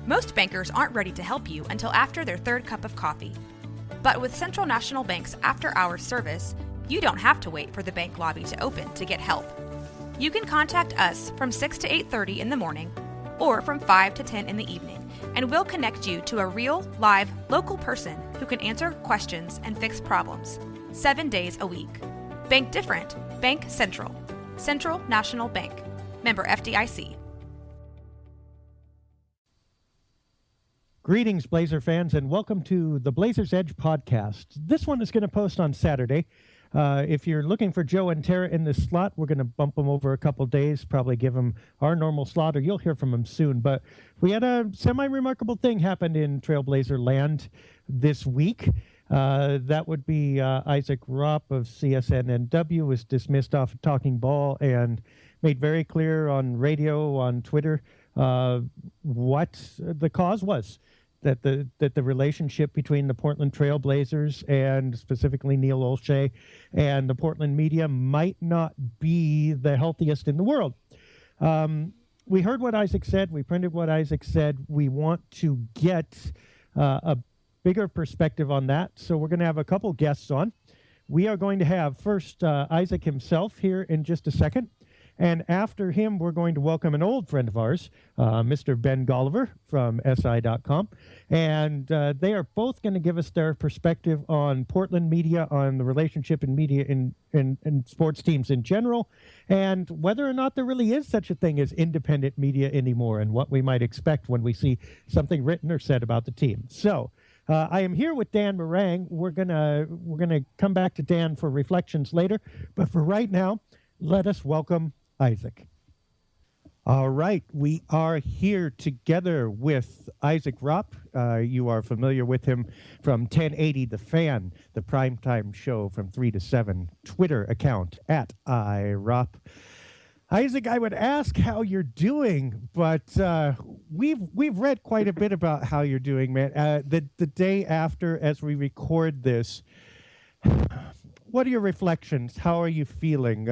Most bankers aren't ready to help you until after their third cup of coffee. But with Central National Bank's after-hours service, you don't have to wait for the bank lobby to open to get help. You can contact us from 6 to 8:30 in the morning or from 5 to 10 in the evening, and we'll connect you to a real, live, local person who can answer questions and fix problems 7 days a week. Bank different. Bank Central. Central National Bank. Member FDIC. Greetings, Blazer fans, and welcome to the Blazers Edge podcast. This one is going to post on Saturday. If you're looking for Joe and Tara in this slot, we're going to bump them over a couple days, probably give them our normal slot, or you'll hear from them soon. But we had a semi-remarkable thing happen in Trailblazer land this week. That would be Isaac Ropp of CSNNW was dismissed off of Talking Ball and made very clear on radio, on Twitter, what the cause was. That the relationship between the Portland Trailblazers and specifically Neil Olshey and the Portland media might not be the healthiest in the world. We heard what Isaac said. We printed what Isaac said. We want to get a bigger perspective on that. So we're going to have a couple guests on. We are going to have first Isaac himself here in just a second. And after him, we're going to welcome an old friend of ours, Mr. Ben Golliver from SI.com. And they are both going to give us their perspective on Portland media, on the relationship in media in sports teams in general, and whether or not there really is such a thing as independent media anymore and what we might expect when we see something written or said about the team. So I am here with Dan Marang. We're gonna come back to Dan for reflections later. But for right now, let us welcome Isaac. All right, we are here together with Isaac Ropp. You are familiar with him from 1080 The Fan, the primetime show from 3 to 7, Twitter account at iRopp. Isaac, I would ask how you're doing, but we've read quite a bit about how you're doing, man. The day after, as we record this, what are your reflections? How are you feeling?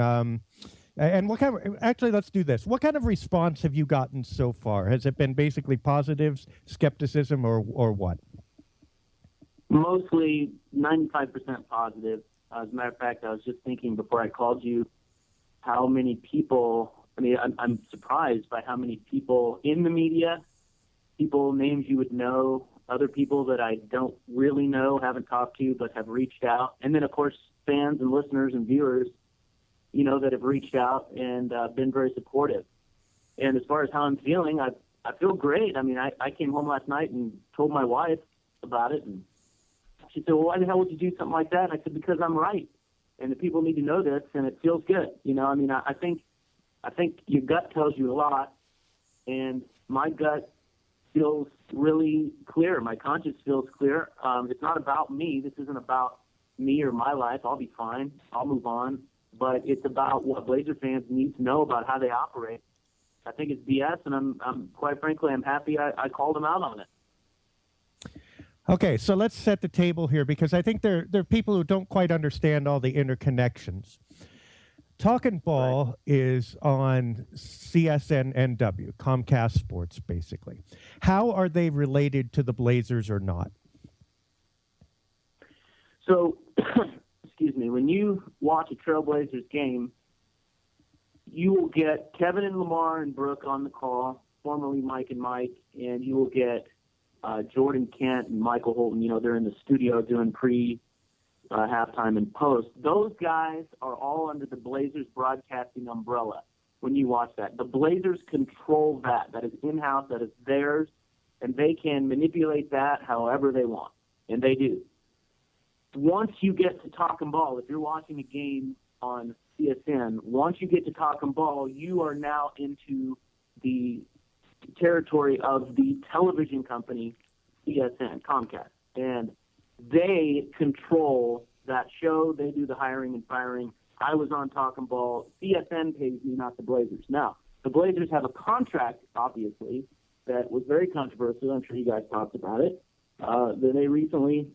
And what kind of, actually, let's do this. What kind of response have you gotten so far? Has it been basically positives, skepticism, or what? Mostly 95% positive. As a matter of fact, I was just thinking before I called you how many people, I'm surprised by how many people in the media, people, names you would know, other people that I don't really know, haven't talked to, but have reached out. And then, of course, fans and listeners and viewers, that have reached out and been very supportive. And as far as how I'm feeling, I feel great. I came home last night and told my wife about it, and she said, well, why the hell would you do something like that? And I said, because I'm right, and the people need to know this, and it feels good. I think your gut tells you a lot, and my gut feels really clear. My conscience feels clear. It's not about me. This isn't about me or my life. I'll be fine. I'll move on. But it's about what Blazer fans need to know about how they operate. I think it's BS, and I'm quite frankly, I'm happy I called them out on it. Okay, so let's set the table here, because I think there are people who don't quite understand all the interconnections. Talkin' Ball is on CSNNW, Comcast Sports, basically. How are they related to the Blazers or not? So, excuse me, when you watch a Trailblazers game, you will get Kevin and Lamar and Brooke on the call, formerly Mike and Mike, and you will get Jordan Kent and Michael Holton. They're in the studio doing halftime and post. Those guys are all under the Blazers broadcasting umbrella when you watch that. The Blazers control that. That is in-house. That is theirs. And they can manipulate that however they want. And they do. Once you get to Talkin' Ball, if you're watching a game on CSN, once you get to Talkin' Ball, you are now into the territory of the television company CSN, Comcast. And they control that show. They do the hiring and firing. I was on Talkin' Ball. CSN pays me, not the Blazers. Now, the Blazers have a contract, obviously, that was very controversial. I'm sure you guys talked about it. That they recently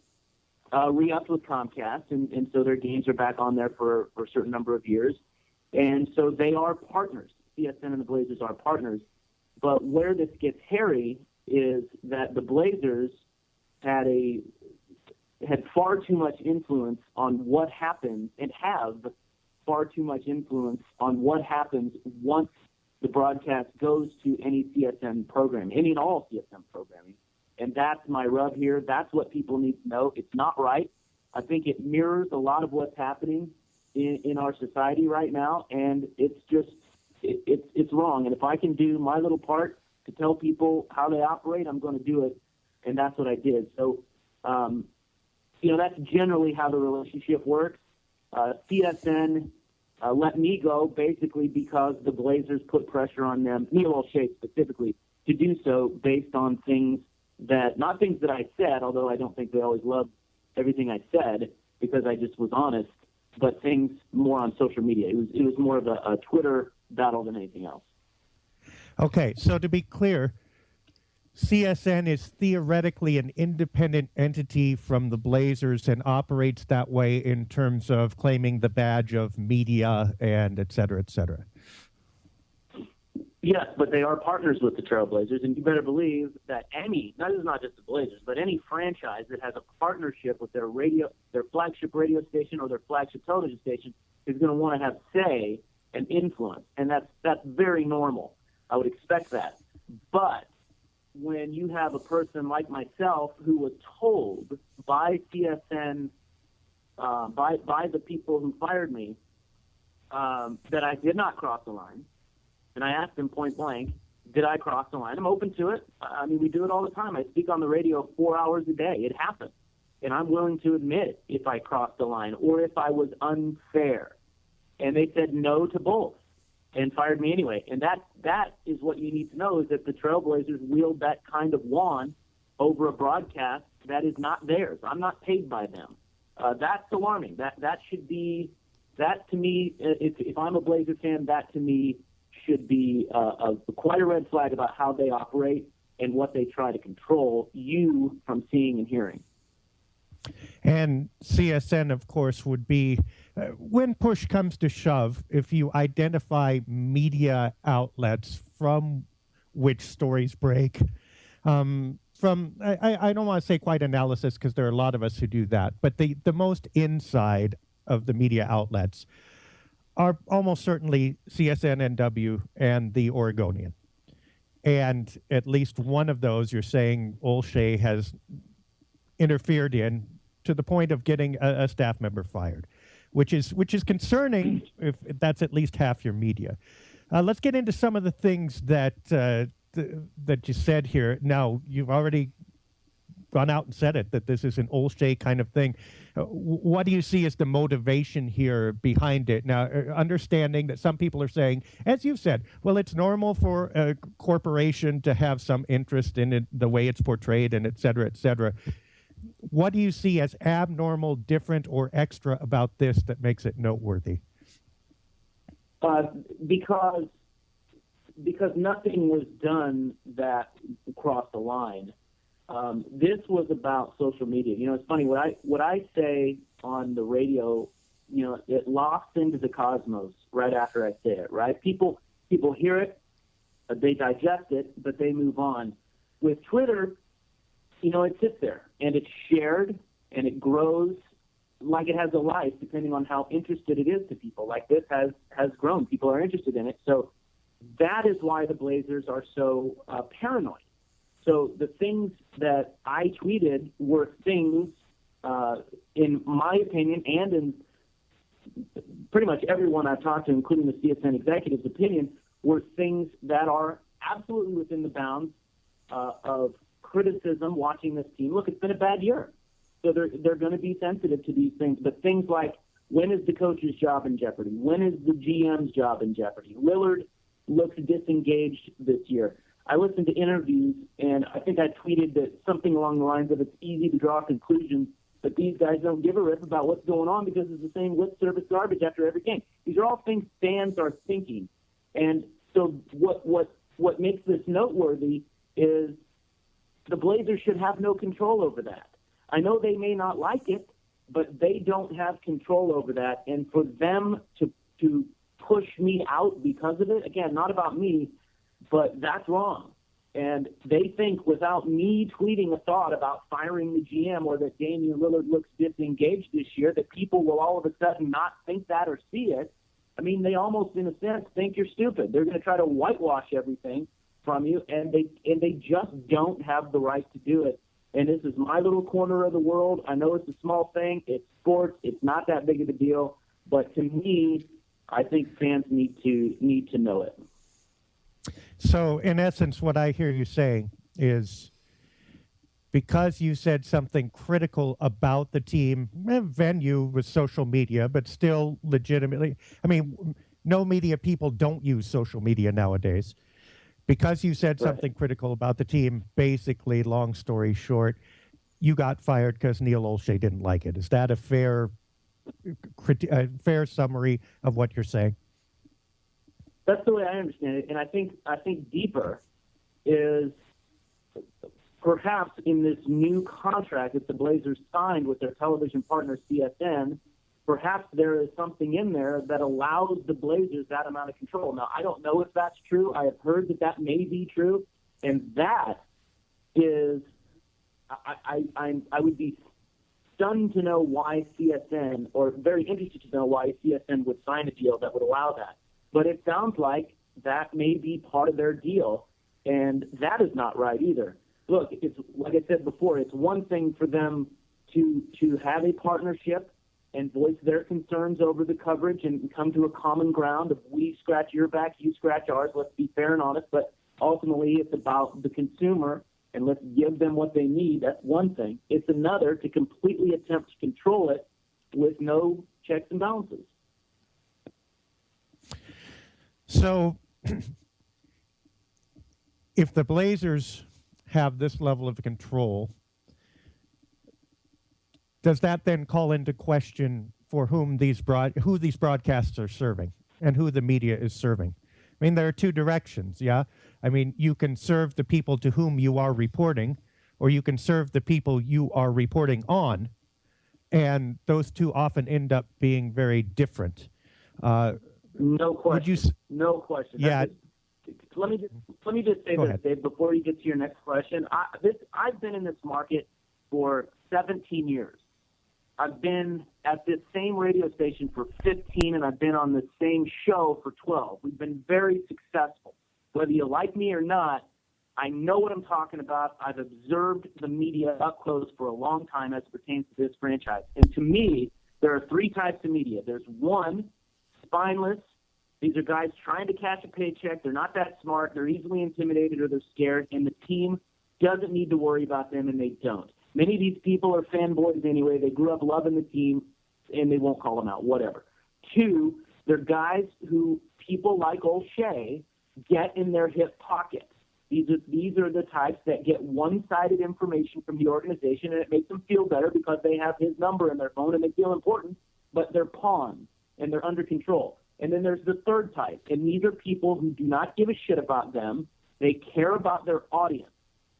re-upped with Comcast, and so their games are back on there for a certain number of years. And so they are partners. CSN and the Blazers are partners. But where this gets hairy is that the Blazers had far too much influence on what happens, and have far too much influence on what happens once the broadcast goes to any CSN programming, any and all CSN programming. And that's my rub here. That's what people need to know. It's not right. I think it mirrors a lot of what's happening in our society right now, and it's just it's wrong. And if I can do my little part to tell people how they operate, I'm going to do it, and that's what I did. So, that's generally how the relationship works. CSN let me go basically because the Blazers put pressure on them, Neil Olshey specifically, to do so based on things not things that I said, although I don't think they always loved everything I said because I just was honest, but things more on social media. It was more of a Twitter battle than anything else. Okay, so to be clear, CSN is theoretically an independent entity from the Blazers and operates that way in terms of claiming the badge of media and et cetera, et cetera. Yes, but they are partners with the Trailblazers, and you better believe that this is not just the Blazers, but any franchise that has a partnership with their flagship radio station or their flagship television station is going to want to have say and influence, and that's very normal. I would expect that. But when you have a person like myself who was told by CSN, by the people who fired me, that I did not cross the line, and I asked him point blank, did I cross the line? I'm open to it. I mean, we do it all the time. I speak on the radio 4 hours a day. It happens. And I'm willing to admit if I crossed the line or if I was unfair. And they said no to both and fired me anyway. And that is what you need to know, is that the Trailblazers wield that kind of wand over a broadcast that is not theirs. I'm not paid by them. That's alarming. That should be, that to me, if I'm a Blazer fan, that to me should be quite a red flag about how they operate and what they try to control you from seeing and hearing. And CSN, of course, would be, when push comes to shove, if you identify media outlets from which stories break, I don't want to say quite analysis because there are a lot of us who do that, but the most inside of the media outlets are almost certainly CSNNW and the Oregonian. And at least one of those you're saying Olshey has interfered in to the point of getting a staff member fired, which is concerning if that's at least half your media. Let's get into some of the things that you said here. Now, you've already gone out and said it, that this is an Olshey kind of thing. What do you see as the motivation here behind it? Now, understanding that some people are saying, as you've said, well, it's normal for a corporation to have some interest in it, the way it's portrayed, and et cetera, et cetera. What do you see as abnormal, different, or extra about this that makes it noteworthy? Because nothing was done that crossed the line. This was about social media. You know, it's funny, what I say on the radio, you know, it lofts into the cosmos right after I say it, right? People hear it, they digest it, but they move on. With Twitter, you know, it sits there and it's shared and it grows like it has a life, depending on how interested it is to people. Like this has grown. People are interested in it. So that is why the Blazers are so paranoid. So the things that I tweeted were things, in my opinion, and in pretty much everyone I've talked to, including the CSN executive's opinion, were things that are absolutely within the bounds of criticism watching this team. Look, it's been a bad year. So they're going to be sensitive to these things. But things like, when is the coach's job in jeopardy? When is the GM's job in jeopardy? Lillard looks disengaged this year. I listened to interviews, and I think I tweeted that something along the lines of, it's easy to draw conclusions, but these guys don't give a rip about what's going on because it's the same lip service garbage after every game. These are all things fans are thinking. And so what makes this noteworthy is the Blazers should have no control over that. I know they may not like it, but they don't have control over that. And for them to push me out because of it, again, not about me, but that's wrong. And they think without me tweeting a thought about firing the GM or that Damian Lillard looks disengaged this year, that people will all of a sudden not think that or see it. I mean, they almost, in a sense, think you're stupid. They're going to try to whitewash everything from you, and they just don't have the right to do it. And this is my little corner of the world. I know it's a small thing. It's sports. It's not that big of a deal. But to me, I think fans need to know it. So, in essence, what I hear you saying is because you said something critical about the team, venue with social media, but still legitimately, I mean, no media people don't use social media nowadays. Because you said something critical about the team, basically, long story short, you got fired because Neil Olshey didn't like it. Is that a fair summary of what you're saying? That's the way I understand it, and I think deeper is perhaps in this new contract that the Blazers signed with their television partner CSN, perhaps there is something in there that allows the Blazers that amount of control. Now, I don't know if that's true. I have heard that may be true, and that is I would be stunned to know why CSN, or very interested to know why CSN would sign a deal that would allow that. But it sounds like that may be part of their deal, and that is not right either. Look, it's like I said before, it's one thing for them to have a partnership and voice their concerns over the coverage and come to a common ground of we scratch your back, you scratch ours, let's be fair and honest. But ultimately, it's about the consumer, and let's give them what they need. That's one thing. It's another to completely attempt to control it with no checks and balances. So if the Blazers have this level of control, does that then call into question for who these broadcasts are serving and who the media is serving? I mean, there are two directions, yeah? I mean, you can serve the people to whom you are reporting, or you can serve the people you are reporting on, and those two often end up being very different. No question. No question. Yeah. Let me just say this, Dave, before you get to your next question. I've been in this market for 17 years. I've been at this same radio station for 15, and I've been on the same show for 12. We've been very successful. Whether you like me or not, I know what I'm talking about. I've observed the media up close for a long time as it pertains to this franchise. And to me, there are three types of media. There's one, spineless. These are guys trying to cash a paycheck. They're not that smart. They're easily intimidated or they're scared, and the team doesn't need to worry about them, and they don't. Many of these people are fanboys anyway. They grew up loving the team, and they won't call them out, whatever. Two, they're guys who people like Olshey get in their hip pocket. These are the types that get one-sided information from the organization, and it makes them feel better because they have his number in their phone and they feel important, but they're pawns, and they're under control. And then there's the third type, and these are people who do not give a shit about them. They care about their audience,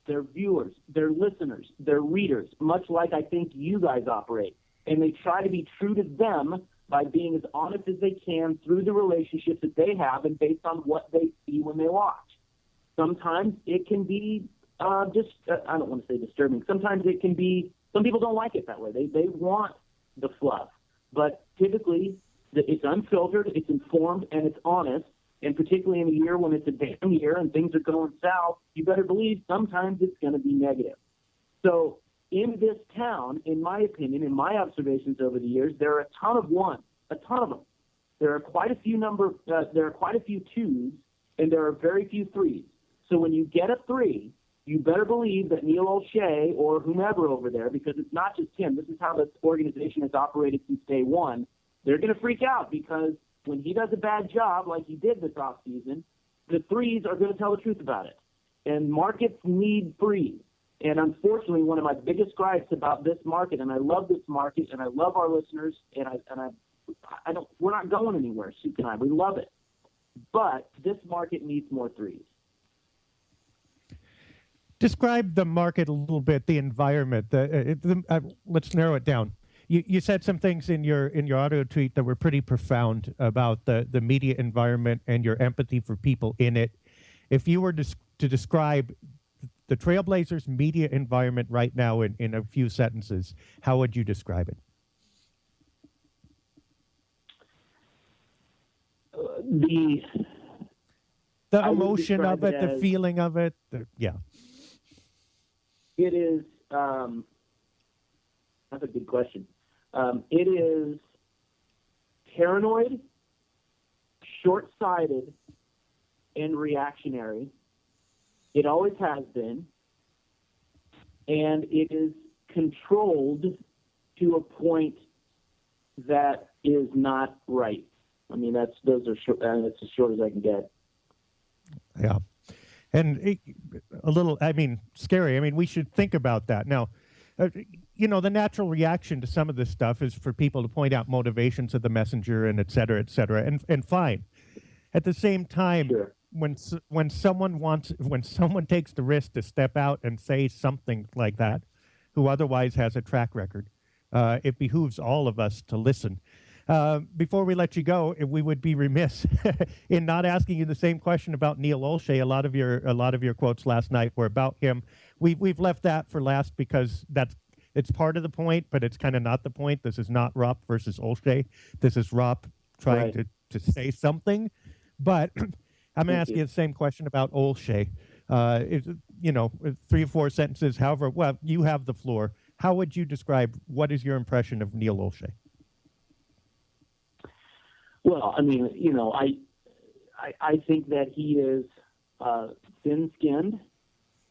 their viewers, their listeners, their readers, much like I think you guys operate. And they try to be true to them by being as honest as they can through the relationships that they have and based on what they see when they watch. Sometimes it can be I don't want to say disturbing. Sometimes it can be, some people don't like it that way. They want the fluff. But typically, it's unfiltered, it's informed, and it's honest. And particularly in a year when it's a damn year and things are going south, you better believe sometimes it's going to be negative. So in this town, in my opinion, in my observations over the years, there are a ton of ones, a ton of them. There are quite a few twos, and there are very few threes. So when you get a three, you better believe that Neil Olshey or whomever over there, because it's not just him, this is how this organization has operated since day one, they're going to freak out because when he does a bad job like he did this offseason, the threes are going to tell the truth about it. And markets need threes. And unfortunately, one of my biggest gripes about this market, and I love this market, and I love our listeners, and we're not going anywhere, Suk and I. We love it. But this market needs more threes. Describe the market a little bit, the environment. Let's narrow it down. You said some things in your audio tweet that were pretty profound about the media environment and your empathy for people in it. If you were to to describe the Trailblazers media environment right now in a few sentences, how would you describe it? The emotion of it, the feeling of it, yeah. It is, that's a good question. It is paranoid, short-sighted, and reactionary. It always has been. And it is controlled to a point that is not right. I mean, that's as short as I can get. Yeah. And a little, I mean, scary. I mean, we should think about that. Now, you know, the natural reaction to some of this stuff is for people to point out motivations of the messenger and et cetera, and fine. At the same time, sure. when someone takes the risk to step out and say something like that, who otherwise has a track record, it behooves all of us to listen. Before we let you go, we would be remiss in not asking you the same question about Neil Olshey. A lot of your quotes last night were about him. We've left that for last because it's part of the point, but it's kind of not the point. This is not Ropp versus Olshey. This is Ropp trying to say something. But I'm going to ask you the same question about Olshey. You know, 3 or 4 sentences, however. Well, you have the floor. How would you describe what is your impression of Neil Olshey? Well, I mean, you know, I think that he is thin-skinned.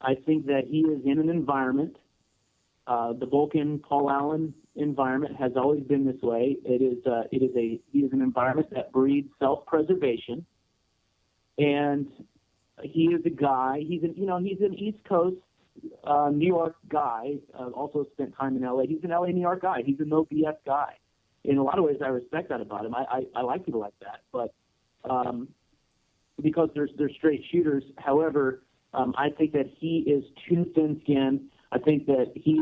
I think that he is in an environment. The Vulcan Paul Allen environment has always been this way. He is an environment that breeds self-preservation, and he is a guy. He's an East Coast New York guy. Also spent time in L.A. He's an L.A. New York guy. He's a no BS guy. In a lot of ways, I respect that about him. I like people like that, but because they're straight shooters. However, I think that he is too thin-skinned. I think that he's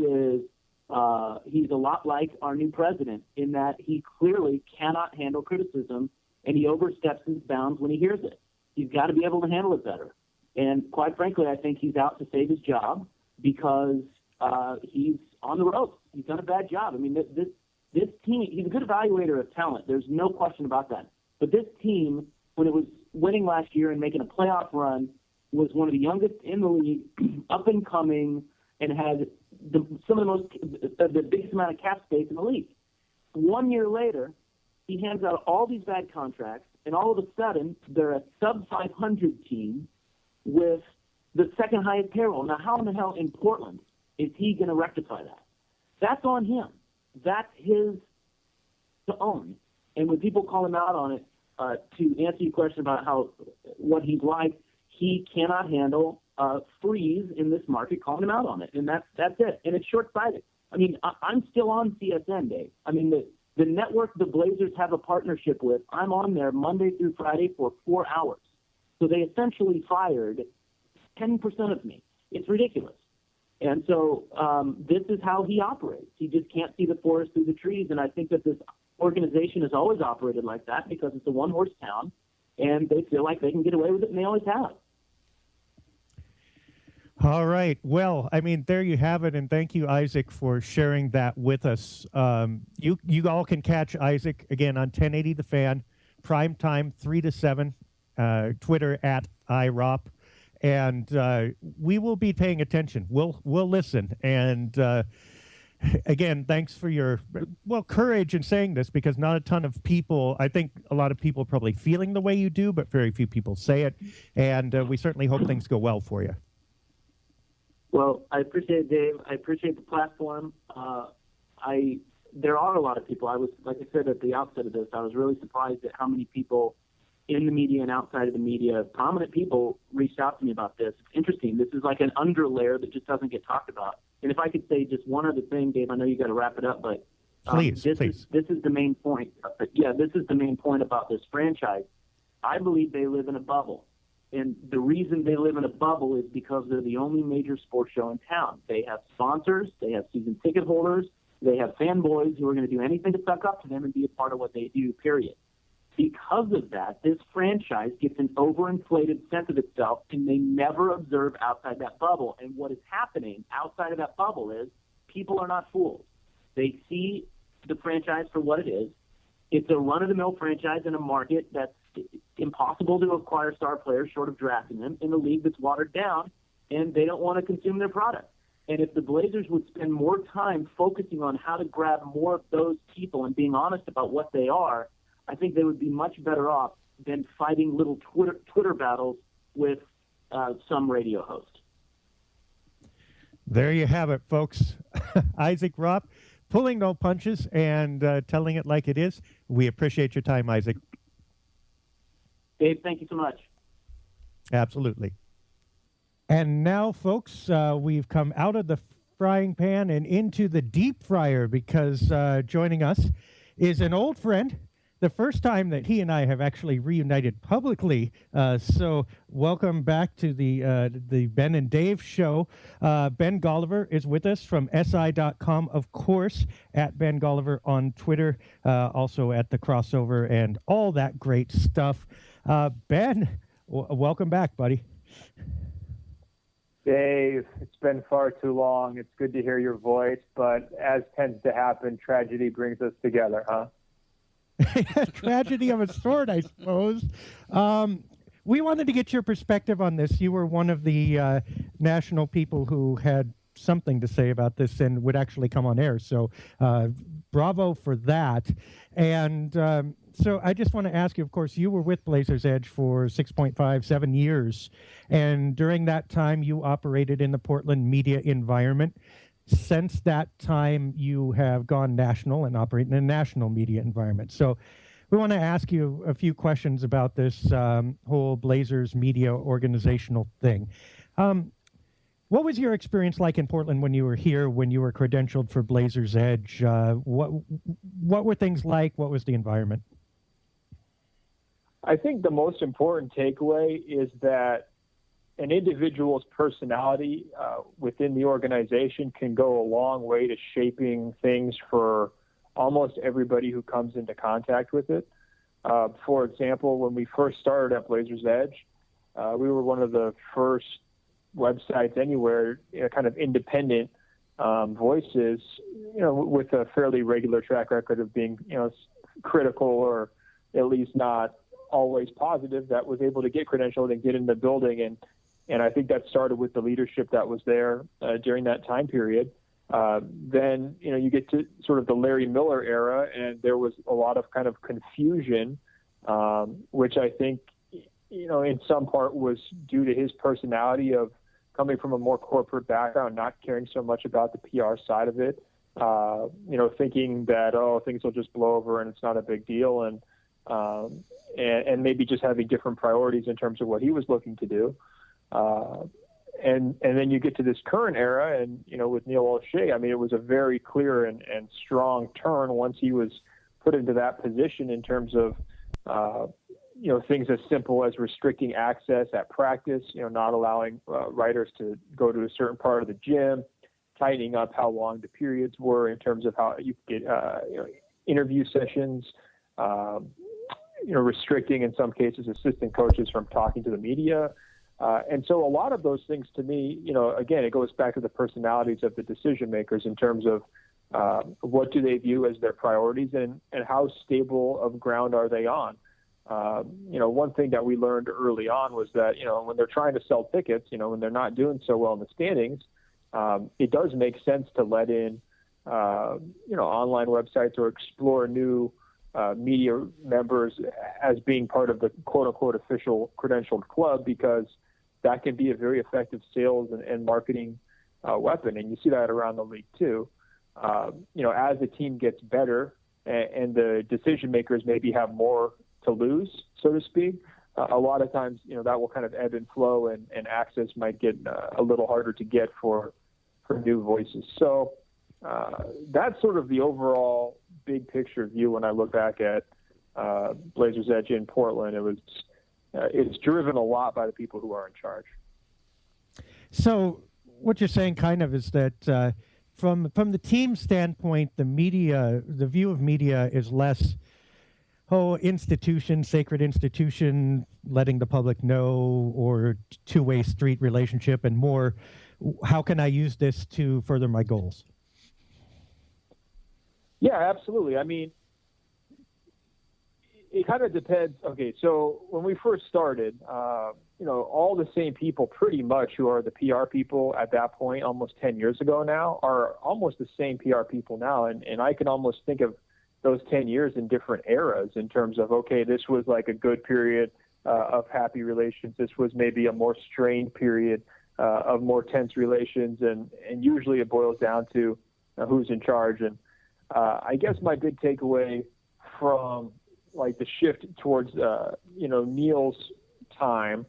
a lot like our new president in that he clearly cannot handle criticism, and he oversteps his bounds when he hears it. He's got to be able to handle it better. And quite frankly, I think he's out to save his job because he's on the ropes. He's done a bad job. I mean, this team, he's a good evaluator of talent. There's no question about that. But this team, when it was winning last year and making a playoff run, was one of the youngest in the league, up and coming, and had the biggest amount of cap space in the league. 1 year later, he hands out all these bad contracts, and all of a sudden, they're a sub-500 team with the second highest payroll. Now, how in the hell in Portland is he going to rectify that? That's on him. That's his to own. And when people call him out on it, to answer your question about what he's like, he cannot handle freeze in this market, calling him out on it. And that's it. And it's short-sighted. I mean, I'm still on CSN, Dave. I mean, the network the Blazers have a partnership with, I'm on there Monday through Friday for 4 hours. So they essentially fired 10% of me. It's ridiculous. And so this is how he operates. He just can't see the forest through the trees. And I think that this organization has always operated like that because it's a one-horse town, and they feel like they can get away with it, and they always have. All right. Well, I mean, there you have it, and thank you, Isaac, for sharing that with us. You all can catch Isaac, again, on 1080 The Fan, prime time, 3 to 7, Twitter @iRopp. And we will be paying attention. We'll listen. And again, thanks for your courage in saying this, because not a ton of people. I think a lot of people are probably feeling the way you do, but very few people say it. And we certainly hope things go well for you. Well, I appreciate it, Dave. I appreciate the platform. There are a lot of people. Like I said at the outset of this, I was really surprised at how many people in the media and outside of the media, prominent people, reached out to me about this. It's interesting. This is like an underlayer that just doesn't get talked about. And if I could say just one other thing, Dave, I know you got to wrap it up, but please. This is the main point. This is the main point about this franchise. I believe they live in a bubble. And the reason they live in a bubble is because they're the only major sports show in town. They have sponsors, they have season ticket holders, they have fanboys who are going to do anything to suck up to them and be a part of what they do, period. because of that, this franchise gets an overinflated sense of itself, and they never observe outside that bubble. And what is happening outside of that bubble is people are not fools. They see the franchise for what it is. It's a run-of-the-mill franchise in a market that's impossible to acquire star players short of drafting them, in a league that's watered down, and they don't want to consume their product. And if the Blazers would spend more time focusing on how to grab more of those people and being honest about what they are, I think they would be much better off than fighting little Twitter battles with some radio host. There you have it, folks. Isaac Ropp, pulling no punches and telling it like it is. We appreciate your time, Isaac. Dave, thank you so much. Absolutely. And now, folks, we've come out of the frying pan and into the deep fryer, because joining us is an old friend. The first time that he and I have actually reunited publicly. So welcome back to the Ben and Dave show. Ben Golliver is with us from SI.com, of course, at Ben Golliver on Twitter, also at The Crossover and all that great stuff. Ben, welcome back, buddy. Dave, it's been far too long. It's good to hear your voice, but as tends to happen, tragedy brings us together, huh? Tragedy of a sort, I suppose. We wanted to get your perspective on this. You were one of the national people who had something to say about this and would actually come on air. So bravo for that. And so I just want to ask you, of course, you were with Blazers Edge for 7 years. And during that time, you operated in the Portland media environment. Since that time, you have gone national and operate in a national media environment. So we want to ask you a few questions about this whole Blazers media organizational thing. What was your experience like in Portland when you were here, when you were credentialed for Blazers Edge? What were things like? What was the environment? I think the most important takeaway is that an individual's personality within the organization can go a long way to shaping things for almost everybody who comes into contact with it. For example, when we first started at Blazers Edge, we were one of the first websites anywhere, kind of independent voices, with a fairly regular track record of being, critical or at least not always positive, that was able to get credentialed and get in the building. And I think that started with the leadership that was there during that time period. Then, you get to sort of the Larry Miller era, and there was a lot of kind of confusion, which I think, in some part was due to his personality of coming from a more corporate background, not caring so much about the PR side of it, thinking that, things will just blow over and it's not a big deal. And maybe just having different priorities in terms of what he was looking to do. And then you get to this current era, and, with Neil Olshey, I mean, it was a very clear and strong turn once he was put into that position in terms of, things as simple as restricting access at practice, not allowing writers to go to a certain part of the gym, tightening up how long the periods were in terms of how you get, interview sessions, restricting in some cases assistant coaches from talking to the media. And so a lot of those things to me, again, it goes back to the personalities of the decision makers in terms of what do they view as their priorities and how stable of ground are they on. One thing that we learned early on was that, when they're trying to sell tickets, when they're not doing so well in the standings, it does make sense to let in, online websites or explore new media members as being part of the quote unquote official credentialed club, because that can be a very effective sales and marketing weapon. And you see that around the league too. As the team gets better and the decision makers maybe have more to lose, so to speak, a lot of times, that will kind of ebb and flow and access might get a little harder to get for new voices. So that's sort of the overall big picture view when I look back at Blazers Edge in Portland. It's driven a lot by the people who are in charge. So what you're saying kind of is that from the team standpoint, the view of media is less, institution, sacred institution, letting the public know, or two-way street relationship, and more, how can I use this to further my goals? Yeah, absolutely. I mean, it kind of depends. Okay, so when we first started, all the same people pretty much who are the PR people at that point, almost 10 years ago now, are almost the same PR people now. And I can almost think of those 10 years in different eras in terms of, okay, this was like a good period of happy relations. This was maybe a more strained period of more tense relations. And usually it boils down to who's in charge. And I guess my big takeaway from like the shift towards, Neil's time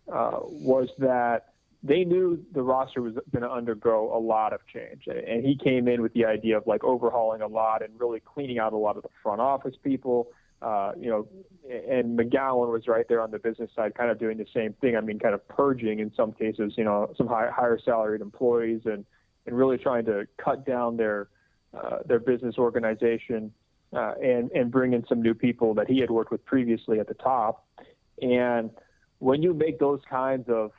was that they knew the roster was going to undergo a lot of change. And he came in with the idea of like overhauling a lot and really cleaning out a lot of the front office people, and McGowan was right there on the business side, kind of doing the same thing. I mean, kind of purging in some cases, some higher salaried employees and really trying to cut down their business organization, and bring in some new people that he had worked with previously at the top. And when you make those kinds of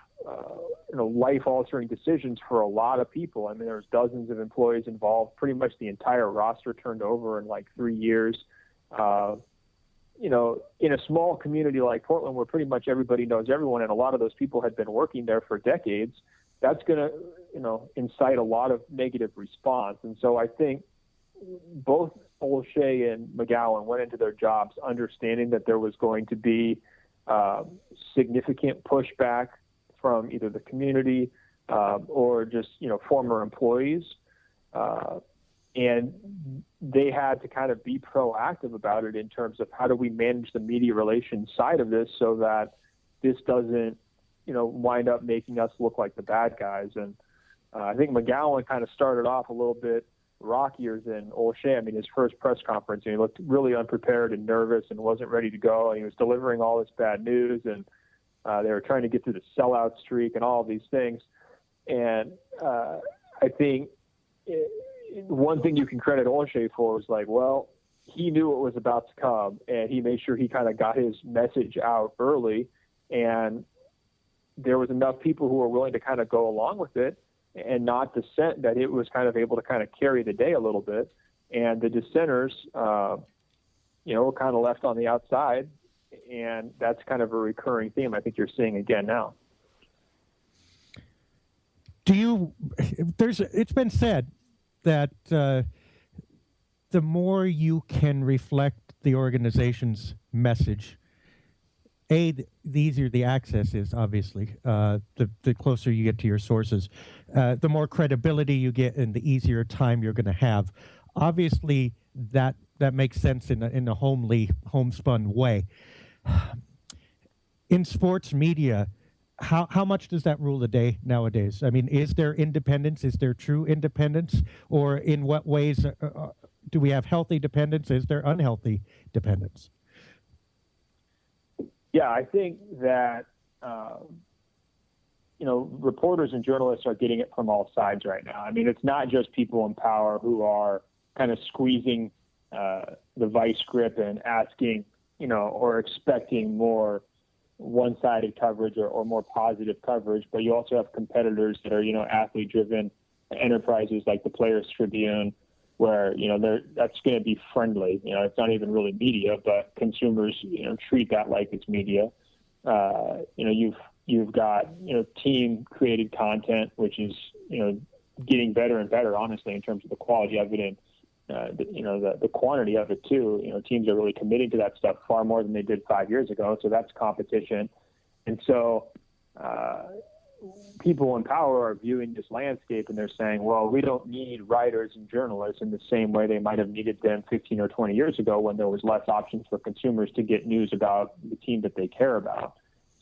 life-altering decisions for a lot of people, I mean, there's dozens of employees involved, pretty much the entire roster turned over in like 3 years. In a small community like Portland, where pretty much everybody knows everyone, and a lot of those people had been working there for decades, that's going to, incite a lot of negative response. And so I think both Olshey and McGowan went into their jobs understanding that there was going to be significant pushback from either the community or just, former employees. And they had to kind of be proactive about it in terms of how do we manage the media relations side of this so that this doesn't, wind up making us look like the bad guys. And I think McGowan kind of started off a little bit rockier than Olshey. I mean, his first press conference, he looked really unprepared and nervous and wasn't ready to go. And he was delivering all this bad news, and they were trying to get through the sellout streak and all of these things. And I think one thing you can credit Olshey for was like, well, he knew what was about to come, and he made sure he kind of got his message out early, and there was enough people who were willing to kind of go along with it and not dissent, that it was kind of able to kind of carry the day a little bit. And the dissenters, were kind of left on the outside, and that's kind of a recurring theme I think you're seeing again now. It's been said that the more you can reflect the organization's message, the easier the access is, obviously. The closer you get to your sources, the more credibility you get and the easier time you're going to have. Obviously, that makes sense in a homespun way. In sports media, how much does that rule the day nowadays? I mean, is there independence? Is there true independence? Or in what ways do we have healthy dependence? Is there unhealthy dependence? Yeah, I think that, reporters and journalists are getting it from all sides right now. I mean, it's not just people in power who are kind of squeezing the vice grip and asking, or expecting more one-sided coverage or more positive coverage, but you also have competitors that are, athlete-driven enterprises like the Players Tribune, where, that's going to be friendly. It's not even really media, but consumers, treat that like it's media. You've got, team-created content, which is, getting better and better, honestly, in terms of the quality of it and, the quantity of it, too. Teams are really committing to that stuff far more than they did 5 years ago, so that's competition. And so people in power are viewing this landscape and they're saying, well, we don't need writers and journalists in the same way they might have needed them 15 or 20 years ago when there was less options for consumers to get news about the team that they care about.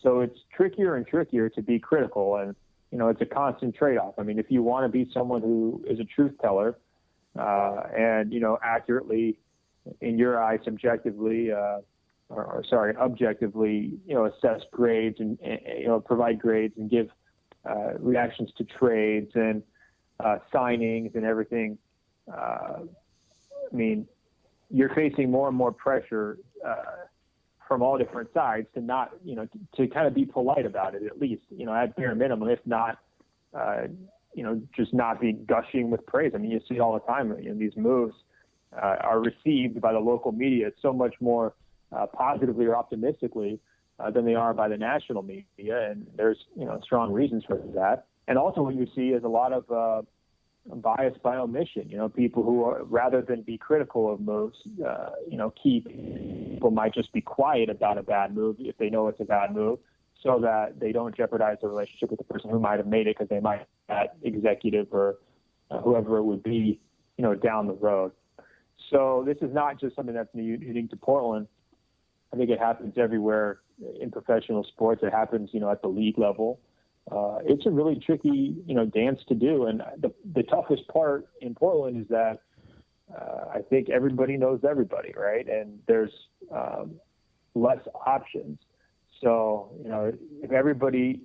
So it's trickier and trickier to be critical, and, it's a constant trade-off. I mean, if you want to be someone who is a truth teller and, accurately, in your eyes, objectively, assess grades and provide grades and give reactions to trades and signings and everything. you're facing more and more pressure from all different sides to not, to kind of be polite about it, at least, at bare minimum, if not, just not be gushing with praise. I mean, you see it all the time. These moves are received by the local media so much more positively or optimistically than they are by the national media, and there's strong reasons for that. And also, what you see is a lot of bias by omission. People who are, rather than be critical of moves, people might just be quiet about a bad move if they know it's a bad move, so that they don't jeopardize the relationship with the person who might have made it, because they might that executive or whoever it would be, down the road. So this is not just something that's unique to Portland. I think it happens everywhere in professional sports. It happens, at the league level. It's a really tricky, dance to do. And the toughest part in Portland is that I think everybody knows everybody, right? And there's less options. So, if everybody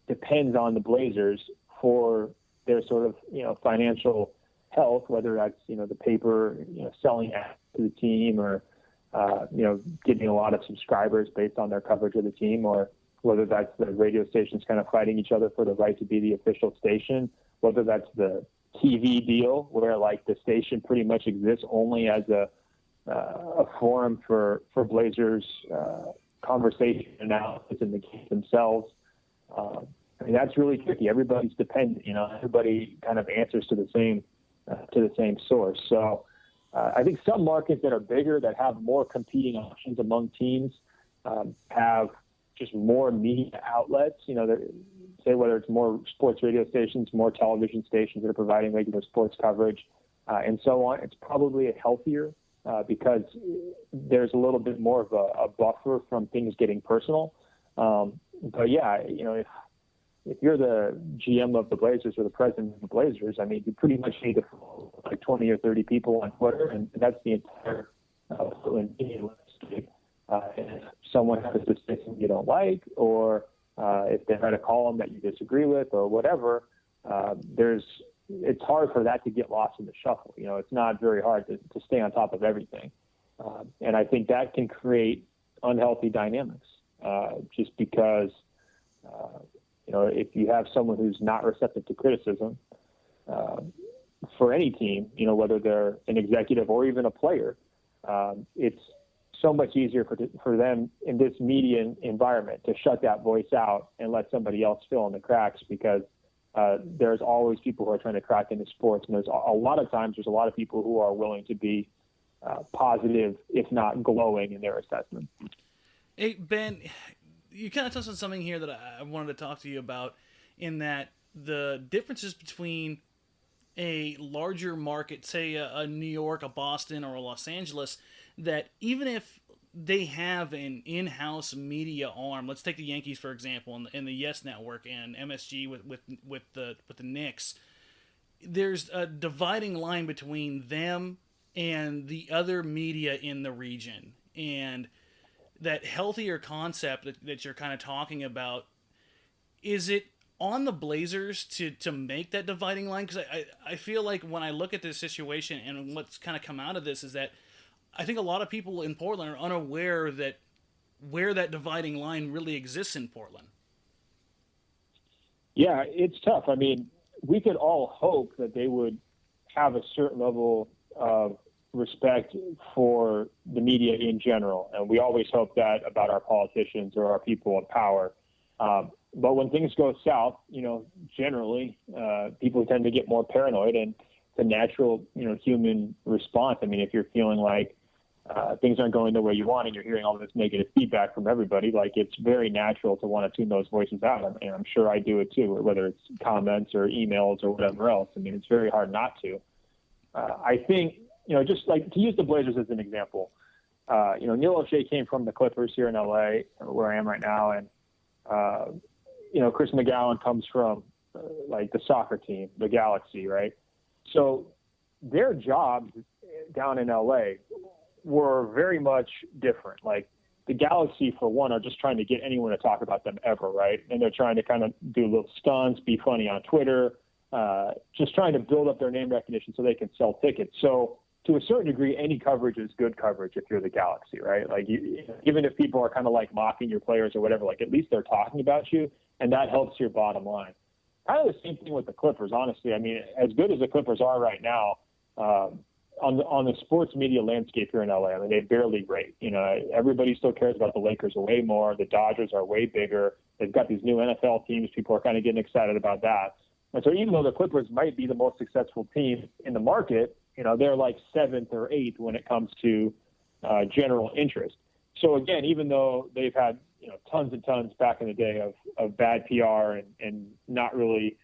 depends on the Blazers for their sort of, financial health, whether that's, the paper, selling ads to the team, or, getting a lot of subscribers based on their coverage of the team, or whether that's the radio stations kind of fighting each other for the right to be the official station, whether that's the TV deal where like the station pretty much exists only as a forum for Blazers conversation analysis in the game themselves. I mean, that's really tricky. Everybody's dependent, everybody kind of answers to the same source. So I think some markets that are bigger, that have more competing options among teams, have just more media outlets, say whether it's more sports radio stations, more television stations that are providing regular sports coverage, and so on. It's probably healthier because there's a little bit more of a buffer from things getting personal. But yeah, if you're the GM of the Blazers or the president of the Blazers, I mean, you pretty much need to follow like 20 or 30 people on Twitter, and that's the entire media landscape. And if someone has a decision you don't like, or if they had a column that you disagree with, or whatever, it's hard for that to get lost in the shuffle. It's not very hard to stay on top of everything. And I think that can create unhealthy dynamics, just because, if you have someone who's not receptive to criticism for any team, whether they're an executive or even a player, it's so much easier for them in this media environment to shut that voice out and let somebody else fill in the cracks, because there's always people who are trying to crack into sports. And there's a lot of people who are willing to be positive, if not glowing, in their assessment. Hey, Ben, you kind of touched on something here that I wanted to talk to you about, in that the differences between a larger market, say a New York, a Boston, or a Los Angeles, that even if they have an in-house media arm, let's take the Yankees for example, and the Yes Network and MSG with the Knicks, there's a dividing line between them and the other media in the region, and that healthier concept that you're kind of talking about, is it on the Blazers to make that dividing line? Because I feel like when I look at this situation and what's kind of come out of this is that I think a lot of people in Portland are unaware that where that dividing line really exists in Portland. Yeah, it's tough. I mean, we could all hope that they would have a certain level of respect for the media in general. And we always hope that about our politicians or our people in power. But when things go south, generally, people tend to get more paranoid, and it's a natural, human response. I mean, if you're feeling like things aren't going the way you want and you're hearing all this negative feedback from everybody, like, it's very natural to want to tune those voices out. And I'm sure I do it too, whether it's comments or emails or whatever else. I mean, it's very hard not to. I think, just like to use the Blazers as an example, Neil Olshey came from the Clippers here in LA, where I am right now. And, Chris McGowan comes from like the soccer team, the Galaxy, right? So their jobs down in LA were very much different. Like the Galaxy, for one, are just trying to get anyone to talk about them ever, right? And they're trying to kind of do little stunts, be funny on Twitter, just trying to build up their name recognition so they can sell tickets. So to a certain degree, any coverage is good coverage if you're the Galaxy, right? Like, even if people are kind of like mocking your players or whatever, like at least they're talking about you, and that helps your bottom line. Kind of the same thing with the Clippers, honestly. I mean, as good as the Clippers are right now, on the sports media landscape here in LA, I mean, they barely rate. You know, everybody still cares about the Lakers way more. The Dodgers are way bigger. They've got these new NFL teams. People are kind of getting excited about that. And so even though the Clippers might be the most successful team in the market, you know, they're like 7th or 8th when it comes to general interest. So again, even though they've had, you know, tons and tons back in the day of bad PR and not really,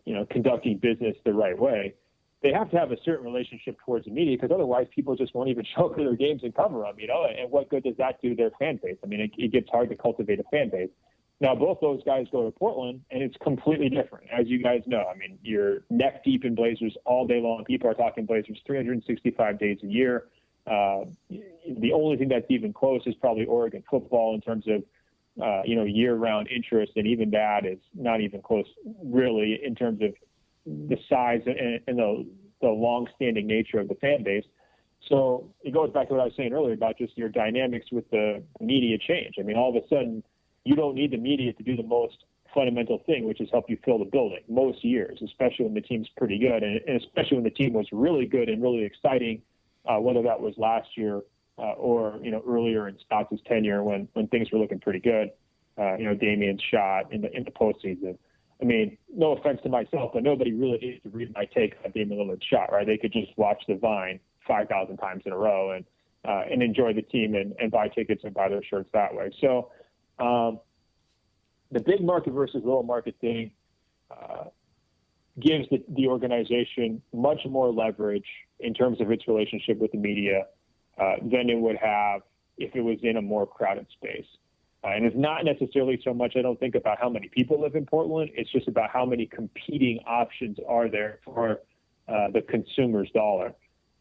you know, conducting business the right way, they have to have a certain relationship towards the media, because otherwise people just won't even show up to their games and cover them, you know, and what good does that do their fan base? I mean, it gets hard to cultivate a fan base. Now, both those guys go to Portland, and it's completely different, as you guys know. I mean, you're neck deep in Blazers all day long. People are talking Blazers 365 days a year. The only thing that's even close is probably Oregon football in terms of, you know, year-round interest, and even that is not even close, really, in terms of the size and the long-standing nature of the fan base. So it goes back to what I was saying earlier about just your dynamics with the media change. I mean, all of a sudden, you don't need the media to do the most fundamental thing, which is help you fill the building most years, especially when the team's pretty good, and especially when the team was really good and really exciting, whether that was last year or, you know, earlier in Stotts' tenure when things were looking pretty good. You know, Damian's shot in the postseason. I mean, no offense to myself, but nobody really needs to read my take on Damian Lillard's shot, right? They could just watch the Vine 5,000 times in a row and enjoy the team and buy tickets and buy their shirts that way. So the big market versus little market thing gives the organization much more leverage in terms of its relationship with the media than it would have if it was in a more crowded space. And it's not necessarily so much, I don't think, about how many people live in Portland. It's just about how many competing options are there for the consumer's dollar.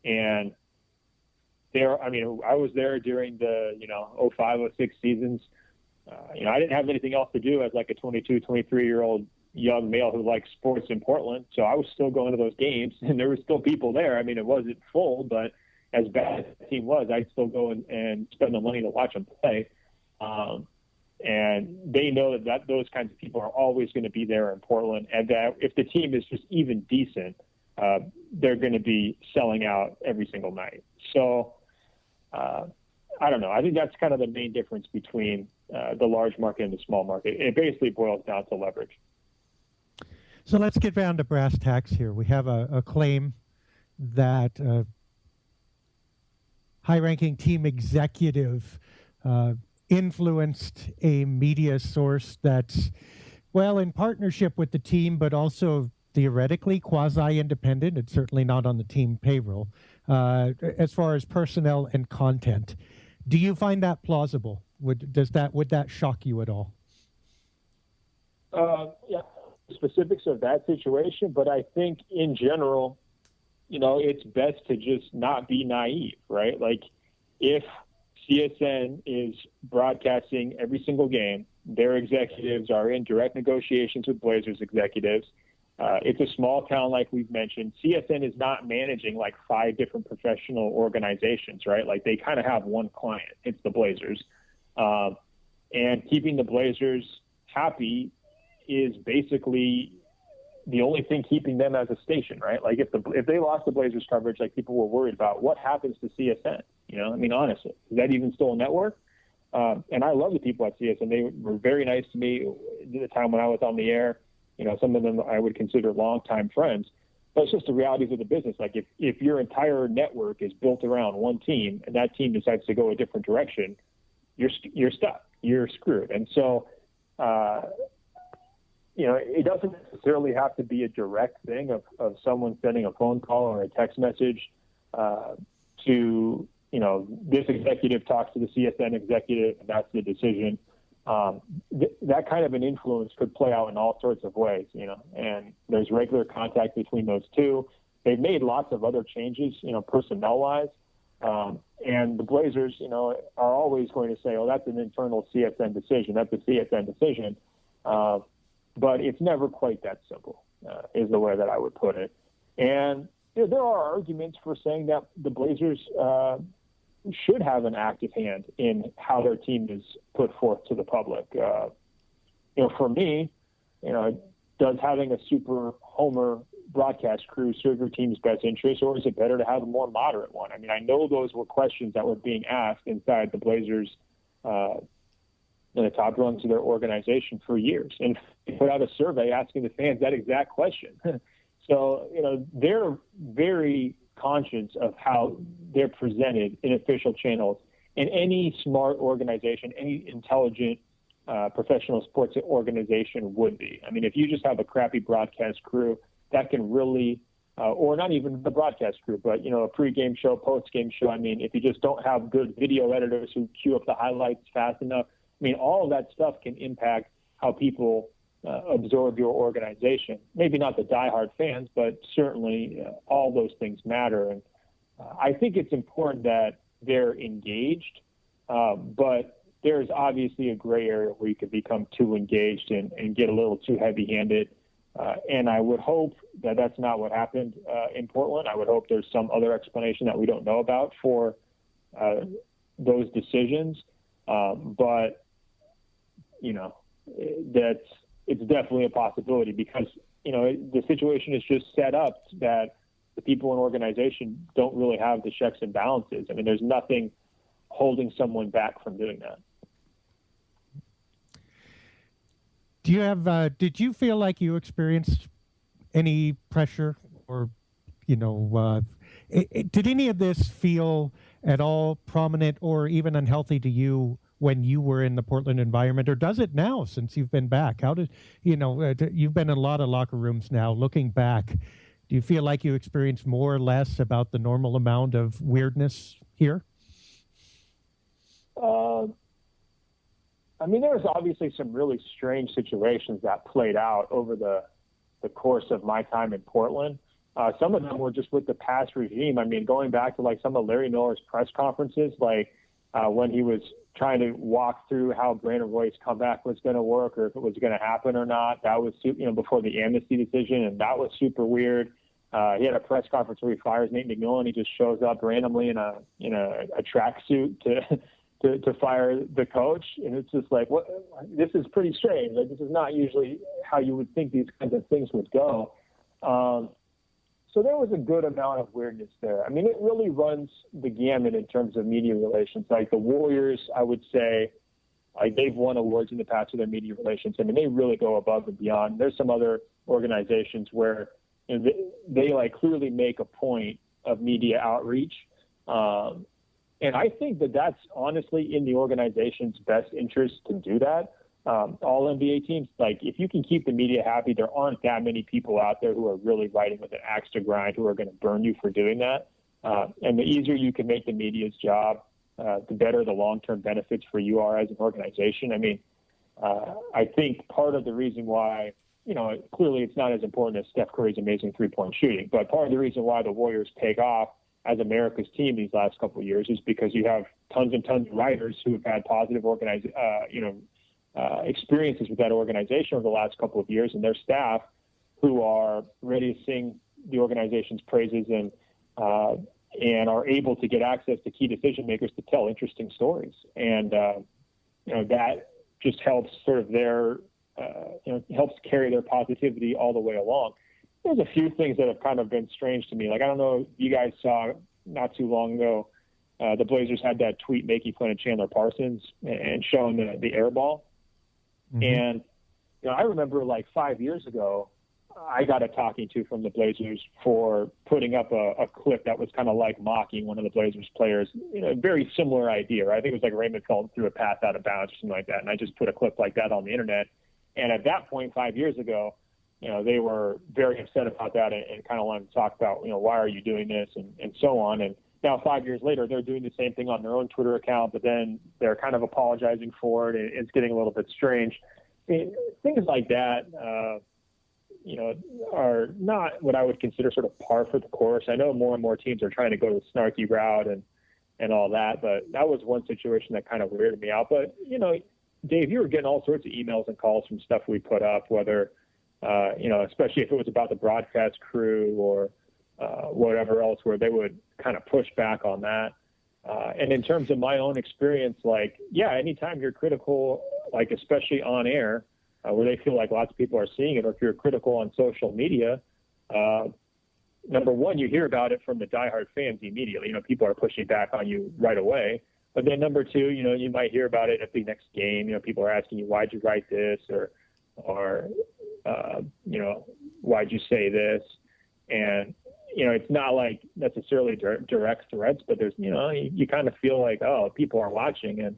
And there, I mean, I was there during the, you know, 05, 06 seasons. You know, I didn't have anything else to do as like a 22, 23-year-old young male who likes sports in Portland. So I was still going to those games, and there were still people there. I mean, it wasn't full, but as bad as the team was, I'd still go and spend the money to watch them play. And they know that those kinds of people are always going to be there in Portland, and that if the team is just even decent, they're going to be selling out every single night. So I don't know. I think that's kind of the main difference between the large market and the small market. It basically boils down to leverage. So let's get down to brass tacks here. We have a claim that high-ranking team executive influenced a media source that's, well, in partnership with the team, but also theoretically quasi-independent. It's certainly not on the team payroll as far as personnel and content. Do you find that plausible? Would that shock you at all? Yeah, specifics of that situation, but I think in general, you know, it's best to just not be naive, right? Like, if CSN is broadcasting every single game, their executives are in direct negotiations with Blazers executives. It's a small town, like we've mentioned. CSN is not managing like 5 different professional organizations, right? Like, they kind of have one client. It's the Blazers. And keeping the Blazers happy is basically the only thing keeping them as a station, right? Like, if they lost the Blazers coverage, like people were worried about, what happens to CSN? You know, I mean, honestly, is that even still a network? And I love the people at CSN. They were very nice to me at the time when I was on the air. You know, some of them I would consider longtime friends. But it's just the realities of the business. Like, if your entire network is built around one team and that team decides to go a different direction, you're stuck. You're screwed. And so, you know, it doesn't necessarily have to be a direct thing of someone sending a phone call or a text message to, you know, this executive talks to the CSN executive, and that's the decision. That kind of an influence could play out in all sorts of ways, you know, and there's regular contact between those two. They've made lots of other changes, you know, personnel-wise. And the Blazers, you know, are always going to say, oh, that's an internal CSN decision. That's a CSN decision. But it's never quite that simple, is the way that I would put it. And there are arguments for saying that the Blazers should have an active hand in how their team is put forth to the public. For me, does having a super homer broadcast crew serve your team's best interest, or is it better to have a more moderate one? I mean, I know those were questions that were being asked inside the Blazers in the top rungs of their organization for years, and they put out a survey asking the fans that exact question. So, they're very conscious of how they're presented in official channels. And any smart organization, any intelligent professional sports organization would be. I mean, if you just have a crappy broadcast crew, that can really, or not even the broadcast crew, but, a pregame show, postgame show. I mean, if you just don't have good video editors who queue up the highlights fast enough, I mean, all of that stuff can impact how people absorb your organization. Maybe not the diehard fans, but certainly all those things matter. And I think it's important that they're engaged, but there's obviously a gray area where you could become too engaged and get a little too heavy-handed. And I would hope that that's not what happened in Portland. I would hope there's some other explanation that we don't know about for those decisions. But, it's definitely a possibility because, the situation is just set up that the people in organization don't really have the checks and balances. I mean, there's nothing holding someone back from doing that. Do you have, did you feel like you experienced any pressure or, did any of this feel at all prominent or even unhealthy to you when you were in the Portland environment, or does it now since you've been back? How did, you've been in a lot of locker rooms now. Looking back, do you feel like you experienced more or less about the normal amount of weirdness here? I mean, there was obviously some really strange situations that played out over the course of my time in Portland. Some of them were just with the past regime. I mean, going back to like some of Larry Miller's press conferences, like when he was trying to walk through how Brandon Roy's comeback was going to work or if it was going to happen or not. That was, before the amnesty decision, and that was super weird. He had a press conference where he fires Nate McMillan. He just shows up randomly in a tracksuit to fire the coach, and it's just like, what? This is pretty strange. Like, this is not usually how you would think these kinds of things would go. So there was a good amount of weirdness there. I mean, it really runs the gamut in terms of media relations. Like the Warriors, I would say, like they've won awards in the past for their media relations. I mean, they really go above and beyond. There's some other organizations where they like clearly make a point of media outreach. And I think that that's honestly in the organization's best interest to do that. All NBA teams, like if you can keep the media happy, there aren't that many people out there who are really writing with an axe to grind who are going to burn you for doing that. And the easier you can make the media's job, the better the long-term benefits for you are as an organization. I mean, I think part of the reason why, clearly it's not as important as Steph Curry's amazing three-point shooting, but part of the reason why the Warriors take off as America's team these last couple of years is because you have tons and tons of writers who have had positive experiences with that organization over the last couple of years, and their staff who are ready to sing the organization's praises and are able to get access to key decision makers to tell interesting stories. And, that just helps sort of helps carry their positivity all the way along. There's a few things that have kind of been strange to me. Like, I don't know if you guys saw not too long ago, the Blazers had that tweet making fun of Chandler Parsons and showing the air ball. Mm-hmm. And, I remember like 5 years ago, I got a talking to from the Blazers for putting up a clip that was kind of like mocking one of the Blazers players, very similar idea, right? I think it was like Raymond Felton threw a pass out of bounds or something like that. And I just put a clip like that on the internet. And at that point, 5 years ago, they were very upset about that and kind of wanted to talk about, why are you doing this and so on. And now 5 years later, they're doing the same thing on their own Twitter account, but then they're kind of apologizing for it. And it's getting a little bit strange. Things like that, are not what I would consider sort of par for the course. I know more and more teams are trying to go the snarky route and all that, but that was one situation that kind of weirded me out. But, Dave, you were getting all sorts of emails and calls from stuff we put up, whether, especially if it was about the broadcast crew or, whatever else, where they would kind of push back on that. And in terms of my own experience, like, yeah, anytime you're critical, like especially on air, where they feel like lots of people are seeing it, or if you're critical on social media, number one, you hear about it from the diehard fans immediately. People are pushing back on you right away. But then number two, you might hear about it at the next game. People are asking you, why'd you write this? Or why'd you say this? And, it's not like necessarily direct threats, but there's, you kind of feel like, oh, people are watching. And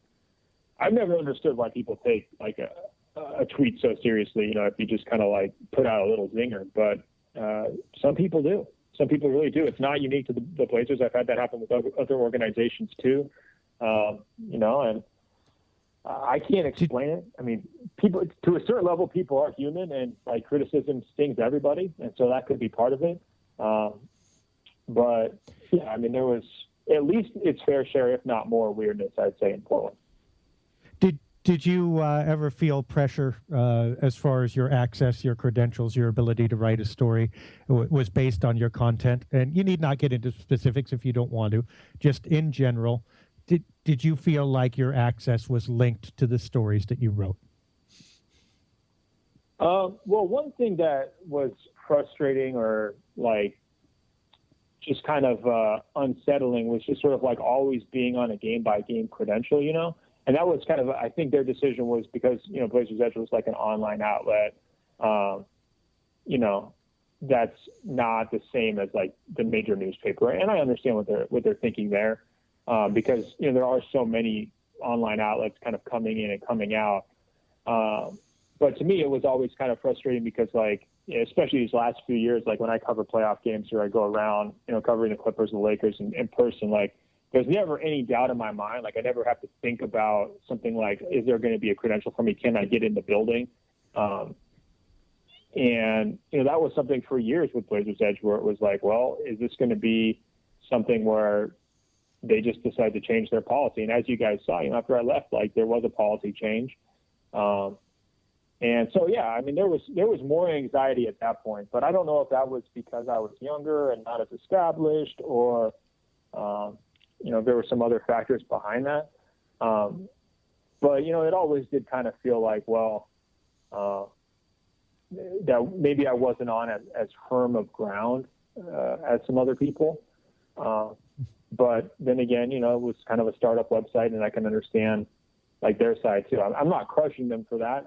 I've never understood why people take like a tweet so seriously, if you just kind of like put out a little zinger. But some people do. Some people really do. It's not unique to the Blazers. I've had that happen with other organizations too. And I can't explain it. I mean, people, to a certain level, people are human, and like criticism stings everybody. And so that could be part of it. But yeah, I mean, there was at least its fair share, if not more, weirdness, I'd say, in Portland. Did you ever feel pressure as far as your access, your credentials, your ability to write a story was based on your content? And you need not get into specifics if you don't want to. Just in general, did you feel like your access was linked to the stories that you wrote? Well, one thing that was frustrating or like just kind of unsettling was just sort of like always being on a game-by-game credential, And that was kind of, I think their decision was because, Blazers Edge was like an online outlet. That's not the same as like the major newspaper. And I understand what they're thinking there, because, there are so many online outlets kind of coming in and coming out. But to me, it was always kind of frustrating because like, especially these last few years, like when I cover playoff games or I go around, covering the Clippers and the Lakers in person, like, there's never any doubt in my mind. Like, I never have to think about something like, is there going to be a credential for me? Can I get in the building? And, that was something for years with Blazers Edge where it was like, well, is this going to be something where they just decide to change their policy? And as you guys saw, after I left, like there was a policy change. And so, yeah, I mean, there was more anxiety at that point, but I don't know if that was because I was younger and not as established or, there were some other factors behind that. But, it always did kind of feel like, well, that maybe I wasn't on as firm of ground as some other people. But then again, it was kind of a startup website, and I can understand like their side too. I'm not crushing them for that.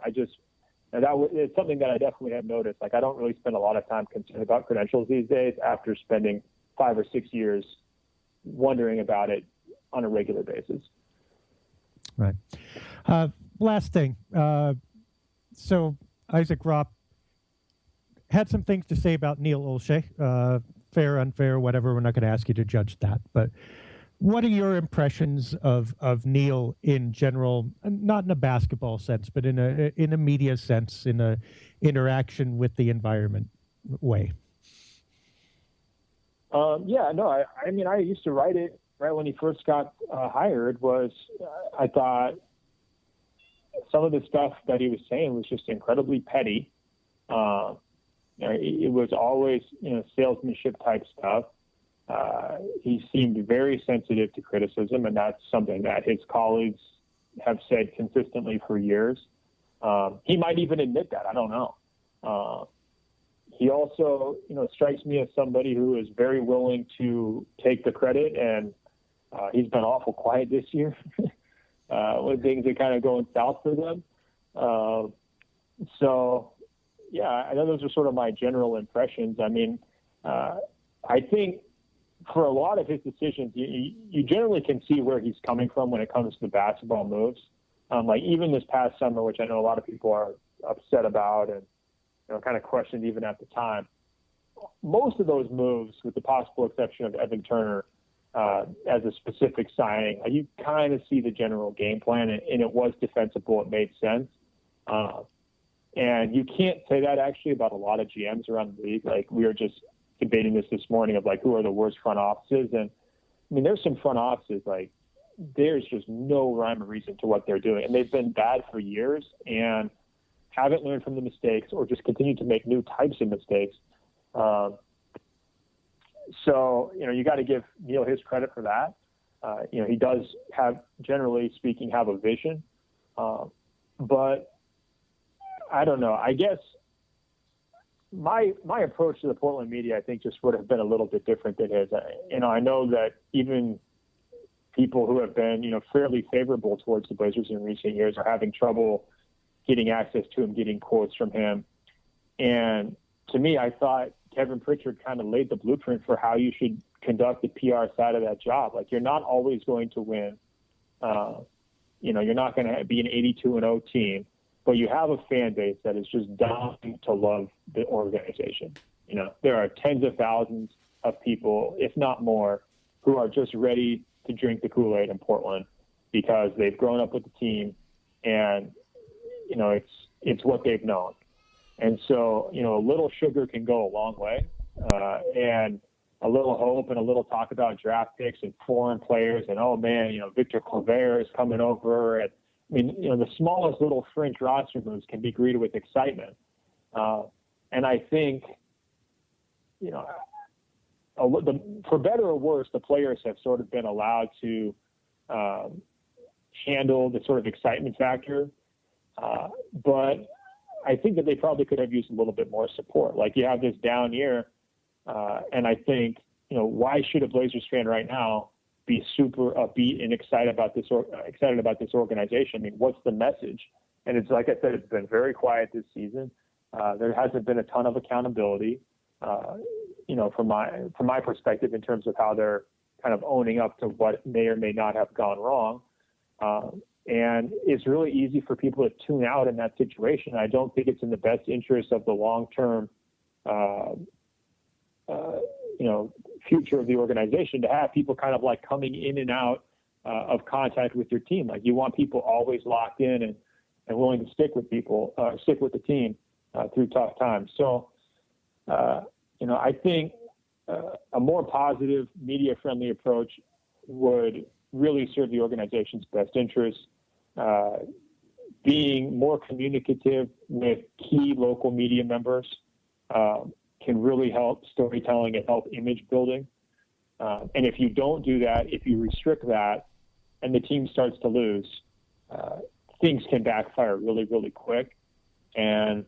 It's something that I definitely have noticed. Like, I don't really spend a lot of time concerned about credentials these days after spending 5 or 6 years wondering about it on a regular basis. Right. Last thing. So Isaac Ropp had some things to say about Neil Olshey. Fair, unfair, whatever. We're not going to ask you to judge that. But what are your impressions of Neil in general, not in a basketball sense, but in a media sense, in a interaction with the environment way? I mean, I used to write it right when he first got hired. I thought some of the stuff that he was saying was just incredibly petty. It was always, salesmanship type stuff. He seemed very sensitive to criticism, and that's something that his colleagues have said consistently for years. He might even admit that. I don't know. He also, strikes me as somebody who is very willing to take the credit, and he's been awful quiet this year when things are kind of going south for them. So, yeah, I know those are sort of my general impressions. I mean, I think for a lot of his decisions, you generally can see where he's coming from when it comes to the basketball moves. Like even this past summer, which I know a lot of people are upset about and kind of questioned even at the time. Most of those moves, with the possible exception of Evan Turner as a specific signing, you kind of see the general game plan, and it was defensible. It made sense. And you can't say that actually about a lot of GMs around the league. Like, we were just debating this morning of like, who are the worst front offices? And I mean, there's some front offices, like there's just no rhyme or reason to what they're doing. And they've been bad for years and haven't learned from the mistakes or just continue to make new types of mistakes. So, you got to give Neil his credit for that. He does generally speaking, have a vision. But I don't know. I guess my approach to the Portland media, I think, just would have been a little bit different than his. I know that even people who have been, fairly favorable towards the Blazers in recent years are having trouble getting access to him, getting quotes from him. And to me, I thought Kevin Pritchard kind of laid the blueprint for how you should conduct the PR side of that job. Like, you're not always going to win. You're not going to be an 82-0 team, but you have a fan base that is just dying to love the organization. There are tens of thousands of people, if not more, who are just ready to drink the Kool-Aid in Portland because they've grown up with the team, and it's what they've known. And so, a little sugar can go a long way, and a little hope and a little talk about draft picks and foreign players and, oh man, Victor Claver is coming over. And the smallest little fringe roster moves can be greeted with excitement. And I think, for better or worse, the players have sort of been allowed to handle the sort of excitement factor. But I think that they probably could have used a little bit more support. Like, you have this down year, and I think, why should a Blazers fan right now be super upbeat and excited about this organization? What's the message? And it's, like I said, it's been very quiet this season. There hasn't been a ton of accountability, from my perspective, in terms of how they're kind of owning up to what may or may not have gone wrong. And it's really easy for people to tune out in that situation. I don't think it's in the best interest of the long-term, future of the organization to have people kind of like coming in and out of contact with your team. Like, you want people always locked in and willing to stick with the team through tough times. So, I think a more positive, media-friendly approach would really serve the organization's best interests. Being more communicative with key local media members can really help storytelling and help image building. And if you don't do that, if you restrict that and the team starts to lose, things can backfire really, really quick. And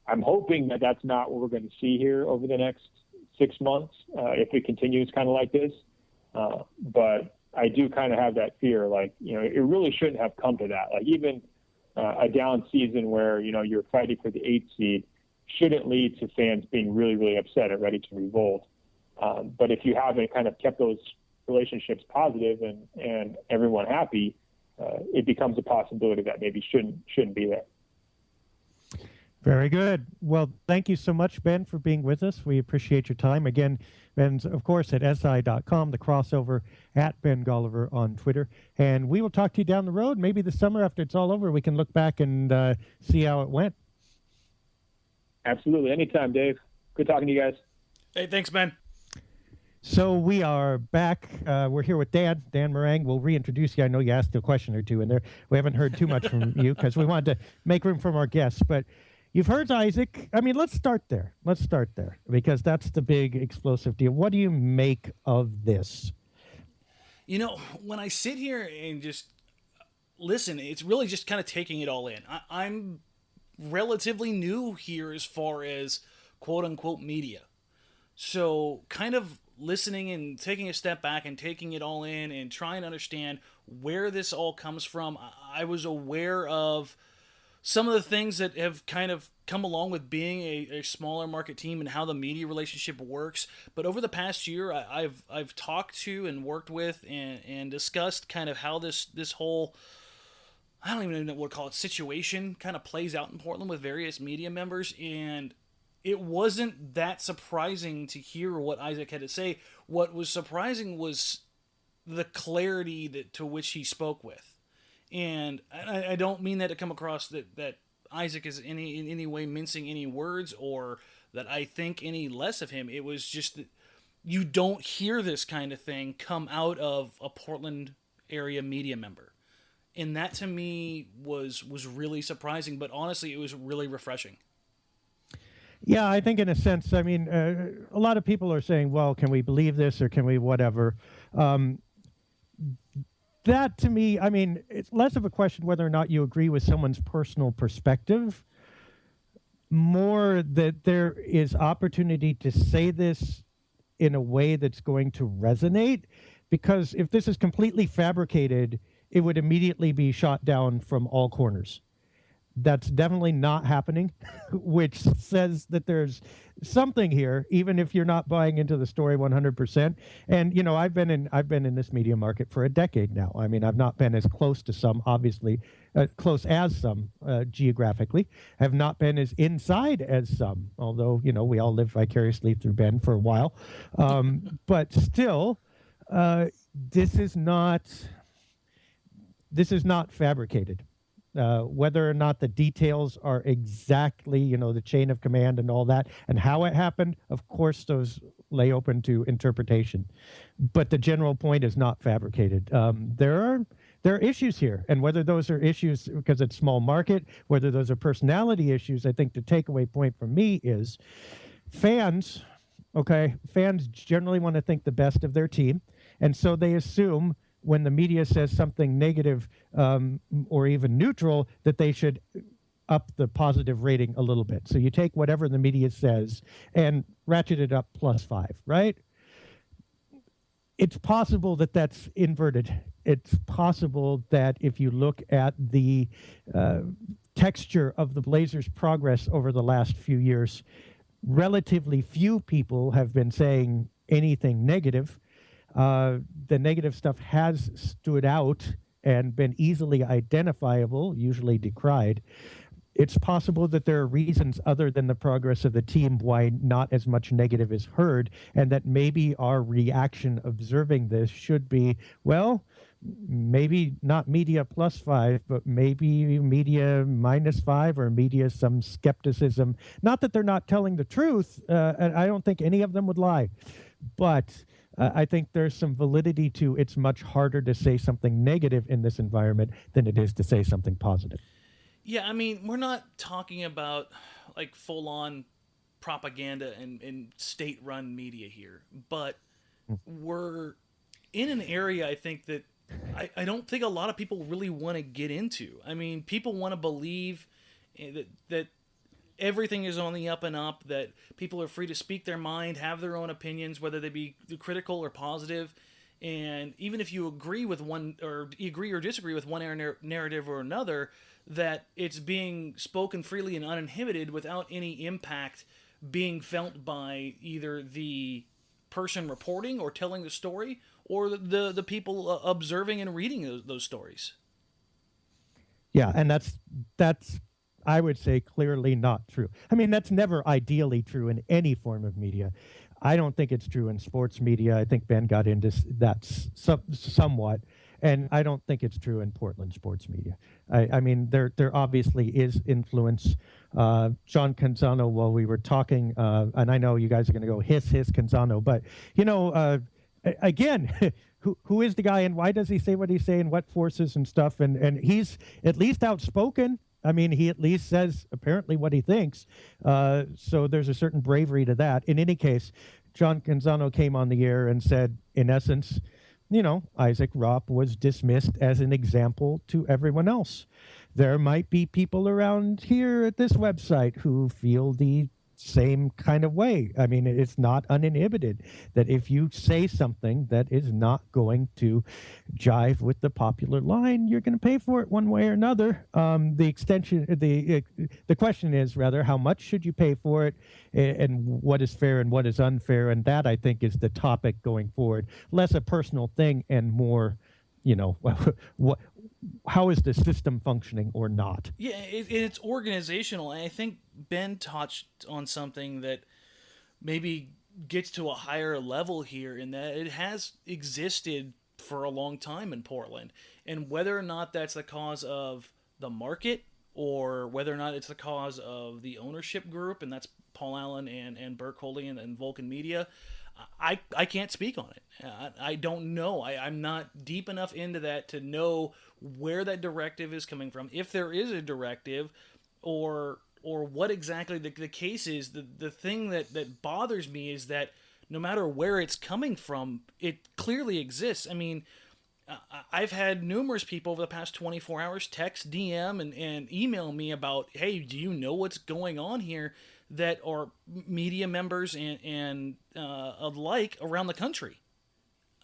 I'm hoping that that's not what we're going to see here over the next 6 months if it continues kind of like this. But I do kind of have that fear, like, it really shouldn't have come to that. Like, even a down season where, you're fighting for the 8th seed shouldn't lead to fans being really, really upset and ready to revolt. But if you haven't kind of kept those relationships positive and everyone happy, it becomes a possibility that maybe shouldn't be there. Very good. Well, thank you so much, Ben, for being with us. We appreciate your time. Again, Ben's, of course, at SI.com, the crossover at Ben Golliver on Twitter. And we will talk to you down the road. Maybe this summer after it's all over, we can look back and see how it went. Absolutely. Anytime, Dave. Good talking to you guys. Hey, thanks, Ben. So we are back. We're here with Dan Marang. We'll reintroduce you. I know you asked a question or two in there. We haven't heard too much from you because we wanted to make room for our guests. But you've heard Isaac. Let's start there. Because that's the big explosive deal. What do you make of this? When I sit here and just listen, it's really just kind of taking it all in. I'm relatively new here as far as quote-unquote media. So kind of listening and taking a step back and taking it all in and trying to understand where this all comes from. I was aware of some of the things that have kind of come along with being a smaller market team and how the media relationship works. But over the past year, I've talked to and worked with and discussed kind of how this whole, I don't even know what to call it, situation kind of plays out in Portland with various media members. And it wasn't that surprising to hear what Isaac had to say. What was surprising was the clarity to which he spoke with. And I don't mean that to come across that Isaac is in any way mincing any words or that I think any less of him. It was just that you don't hear this kind of thing come out of a Portland area media member. And that to me was really surprising, but honestly, it was really refreshing. Yeah, I think in a sense, I mean, a lot of people are saying, well, can we believe this or can we whatever? That to me, I mean, it's less of a question whether or not you agree with someone's personal perspective, more that there is opportunity to say this in a way that's going to resonate. Because if this is completely fabricated, it would immediately be shot down from all corners. That's definitely not happening, which says that there's something here, even if you're not buying into the story 100%. And you know, I've been in this media market for a decade now. I mean, I've not been as close to some, obviously, close as some geographically. Have not been as inside as some, although you know we all lived vicariously through Ben for a while. But still, this is not fabricated. Whether or not the details are exactly, you know, the chain of command and all that, and how it happened, of course, those lay open to interpretation. But the general point is not fabricated. There are issues here, and whether those are issues because it's small market, whether those are personality issues, I think the takeaway point for me is fans. Okay, fans generally want to think the best of their team, and so they assume when the media says something negative or even neutral, that they should up the positive rating a little bit. So you take whatever the media says and ratchet it up +5, right? It's possible that that's inverted. It's possible that if you look at the texture of the Blazers' progress over the last few years, relatively few people have been saying anything negative. The negative stuff has stood out and been easily identifiable, usually decried. It's possible that there are reasons other than the progress of the team why not as much negative is heard, and that maybe our reaction observing this should be, well, maybe not media +5, but maybe media -5 or media some skepticism. Not that they're not telling the truth, and I don't think any of them would lie, but I think there's some validity to it's much harder to say something negative in this environment than it is to say something positive. Yeah, I mean, we're not talking about like full-on propaganda and state-run media here, but we're in an area, I think, that I don't think a lot of people really want to get into. I mean, people want to believe that everything is on the up and up, that people are free to speak their mind, have their own opinions, whether they be critical or positive. And even if you agree with one, or agree or disagree with one narrative or another, that it's being spoken freely and uninhibited without any impact being felt by either the person reporting or telling the story or the people observing and reading those stories. Yeah, and that's I would say clearly not true. I mean, that's never ideally true in any form of media. I don't think it's true in sports media. I think Ben got into that somewhat, and I don't think it's true in Portland sports media. I mean, there obviously is influence. John Canzano, while we were talking, and I know you guys are going to go hiss Canzano, but you know, again. Who is the guy and why does he say what he's saying, what forces and stuff, and he's at least outspoken. I mean, he at least says apparently what he thinks. So there's a certain bravery to that. In any case, John Canzano came on the air and said, in essence, you know, Isaac Ropp was dismissed as an example to everyone else. There might be people around here at this website who feel the same kind of way. I mean, it's not uninhibited that if you say something that is not going to jive with the popular line, you're going to pay for it one way or another. The question is rather, how much should you pay for it, and what is fair and what is unfair? And that, I think, is the topic going forward. Less a personal thing and more, you know, how is the system functioning or not? Yeah, it's organizational. And I think Ben touched on something that maybe gets to a higher level here, in that it has existed for a long time in Portland. And whether or not that's the cause of the market or whether or not it's the cause of the ownership group, and that's Paul Allen and Burke Holding and Vulcan Media, I can't speak on it. I don't know. I'm not deep enough into that to know where that directive is coming from, if there is a directive, or or what exactly the case is. The thing that bothers me is that no matter where it's coming from, it clearly exists. I mean, I've had numerous people over the past 24 hours text, DM, and email me about, hey, do you know what's going on here, that are media members and alike around the country.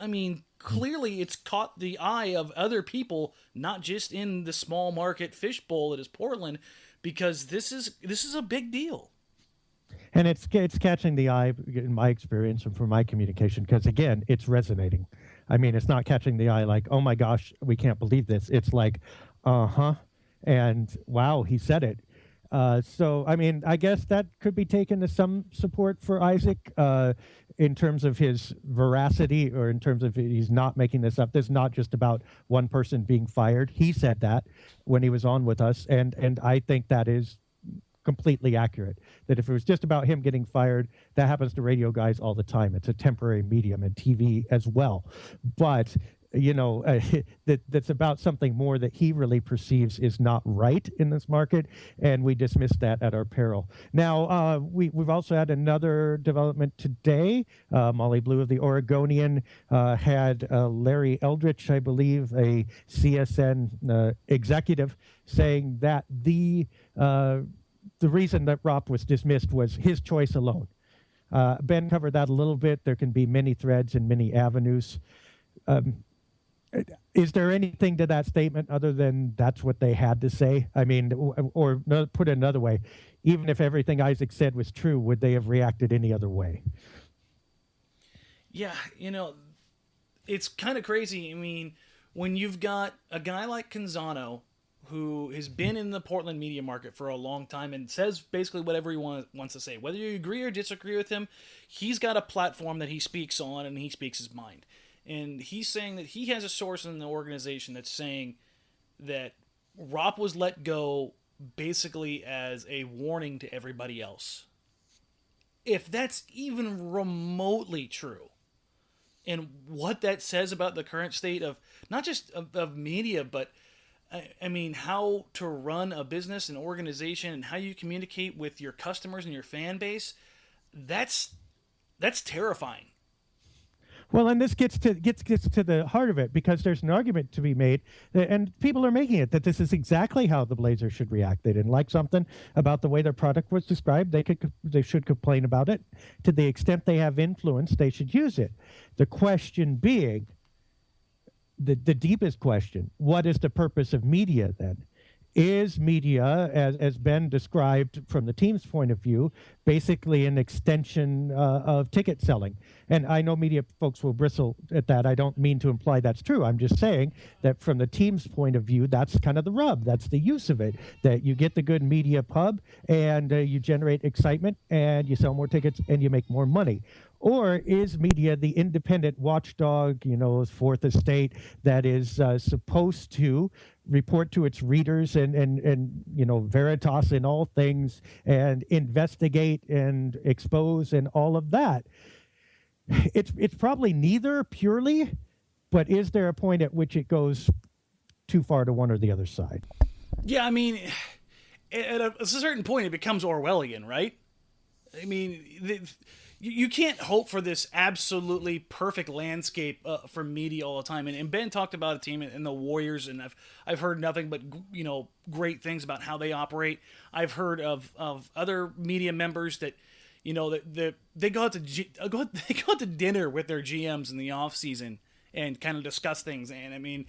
I mean, clearly it's caught the eye of other people, not just in the small market fishbowl that is Portland, because this is a big deal. And it's catching the eye in my experience and from my communication, because again, it's resonating. I mean, it's not catching the eye like, oh my gosh, we can't believe this. It's like, and wow, he said it. So, I mean, I guess that could be taken as some support for Isaac in terms of his veracity, or in terms of he's not making this up. This is not just about one person being fired. He said that when he was on with us, and I think that is completely accurate. That if it was just about him getting fired, that happens to radio guys all the time. It's a temporary medium, and TV as well. But you know, that's about something more that he really perceives is not right in this market, and we dismiss that at our peril. Now, we've also had another development today. Molly Blue of the Oregonian had Larry Eldridge, I believe, a CSN executive, saying that the reason that Ropp was dismissed was his choice alone. Ben covered that a little bit. There can be many threads and many avenues. Is there anything to that statement other than that's what they had to say? I mean, or put it another way, even if everything Isaac said was true, would they have reacted any other way? Yeah, you know, it's kind of crazy. I mean, when you've got a guy like Canzano, who has been in the Portland media market for a long time and says basically whatever he wants to say, whether you agree or disagree with him, he's got a platform that he speaks on, and he speaks his mind. And he's saying that he has a source in the organization that's saying that Ropp was let go basically as a warning to everybody else. If that's even remotely true, and what that says about the current state of not just of media, but I mean, how to run a business and organization, and how you communicate with your customers and your fan base, that's terrifying. Well, and this gets to the heart of it, because there's an argument to be made, and people are making it, that this is exactly how the Blazers should react. They didn't like something about the way their product was described. They should complain about it. To the extent they have influence, they should use it. The question being, the deepest question, what is the purpose of media then? Is media, as Ben described from the team's point of view, basically an extension of ticket selling? And I know media folks will bristle at that. I don't mean to imply that's true. I'm just saying that from the team's point of view, that's kind of the rub. That's the use of it, that you get the good media pub, and you generate excitement, and you sell more tickets, and you make more money. Or is media the independent watchdog, you know, fourth estate, that is supposed to report to its readers and you know, veritas in all things, and investigate and expose and all of that? It's probably neither purely, but is there a point at which it goes too far to one or the other side? Yeah, I mean, at a certain point it becomes Orwellian, right? I mean, you can't hope for this absolutely perfect landscape for media all the time. And Ben talked about a team in the Warriors, and I've heard nothing but, you know, great things about how they operate. I've heard of other media members that, you know, that they go out to dinner with their GMs in the off season and kind of discuss things. And I mean,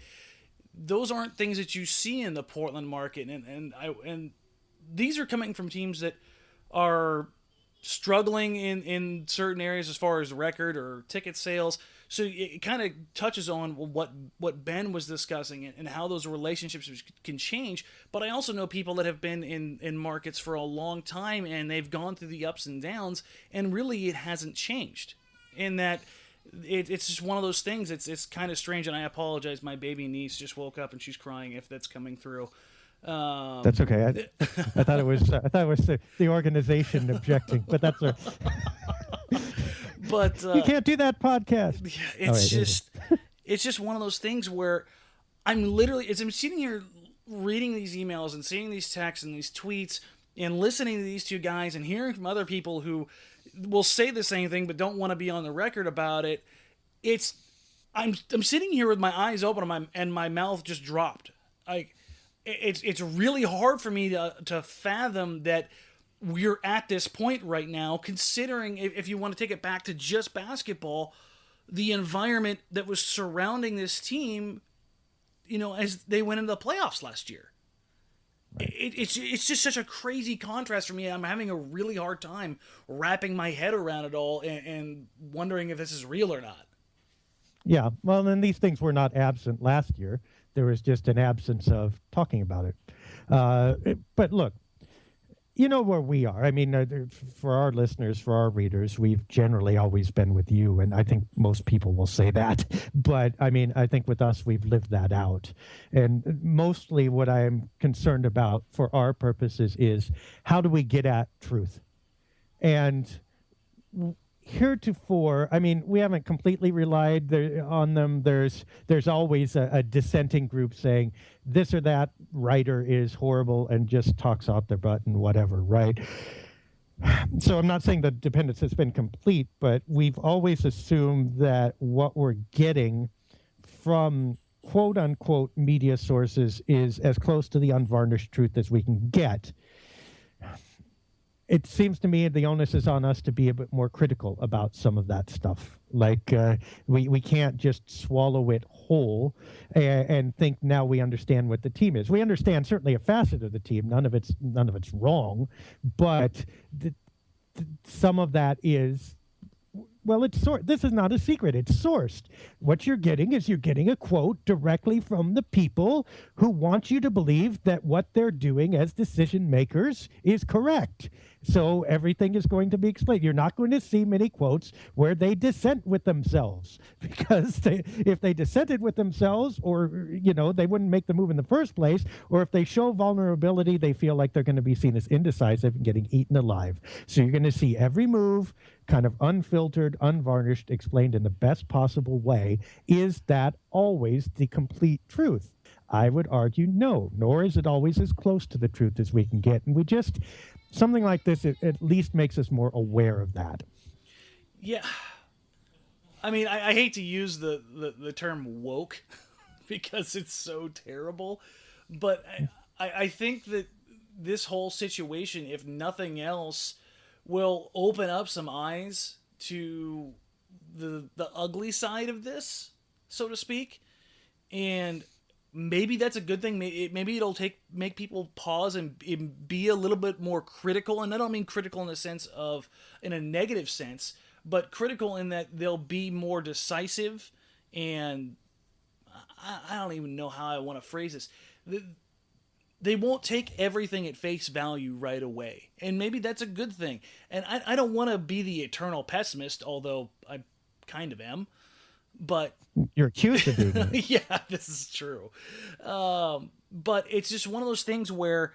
those aren't things that you see in the Portland market. And these are coming from teams that are struggling in certain areas as far as record or ticket sales. So it kind of touches on what Ben was discussing and how those relationships can change. But I also know people that have been in markets for a long time, and they've gone through the ups and downs, and really it hasn't changed. In that it's just one of those things. It's kind of strange, and I apologize. My baby niece just woke up and she's crying, if that's coming through. That's okay. I thought it was the organization objecting, but that's a. But you can't do that podcast. It's just one of those things where I'm literally, as I'm sitting here reading these emails and seeing these texts and these tweets, And listening to these two guys and hearing from other people who will say the same thing but don't want to be on the record about it, I'm sitting here with my eyes open and my mouth just dropped. It's really hard for me to fathom that we're at this point right now, considering if you want to take it back to just basketball, the environment that was surrounding this team, as they went into the playoffs last year. Right. It's just such a crazy contrast for me. I'm having a really hard time wrapping my head around it all and wondering if this is real or not. Yeah, well, then these things were not absent last year. There was just an absence of talking about it. But look, you know where we are. I mean, for our listeners, for our readers, we've generally always been with you, and I think most people will say that. But, I mean, I think with us, we've lived that out. And mostly what I'm concerned about for our purposes is how do we get at truth? And heretofore, I mean, we haven't completely relied on them. There's always a dissenting group saying this or that writer is horrible and just talks out their butt and whatever, right? So I'm not saying the dependence has been complete, but we've always assumed that what we're getting from quote-unquote media sources is as close to the unvarnished truth as we can get. It seems to me the onus is on us to be a bit more critical about some of that stuff. Like we can't just swallow it whole and think now we understand what the team is. We understand certainly a facet of the team. None of it's wrong, but some of that is. Well, this is not a secret. It's sourced. What you're getting is a quote directly from the people who want you to believe that what they're doing as decision makers is correct. So everything is going to be explained. You're not going to see many quotes where they dissent with themselves, because if they dissented with themselves, or they wouldn't make the move in the first place, or if they show vulnerability, they feel like they're going to be seen as indecisive and getting eaten alive. So you're going to see every move kind of unfiltered, unvarnished, explained in the best possible way. Is that always the complete truth? I would argue no, nor is it always as close to the truth as we can get. And something like this, it at least makes us more aware of that. Yeah. I mean, I hate to use the term woke because it's so terrible, but I think that this whole situation, if nothing else, will open up some eyes to the ugly side of this, so to speak. And maybe that's a good thing. Maybe it'll make people pause and be a little bit more critical. And I don't mean critical in a negative sense, but critical in that they'll be more decisive. And I don't even know how I want to phrase this. They won't take everything at face value right away. And maybe that's a good thing. And I don't want to be the eternal pessimist, although I kind of am. But you're accused of being that. Yeah, this is true. But it's just one of those things where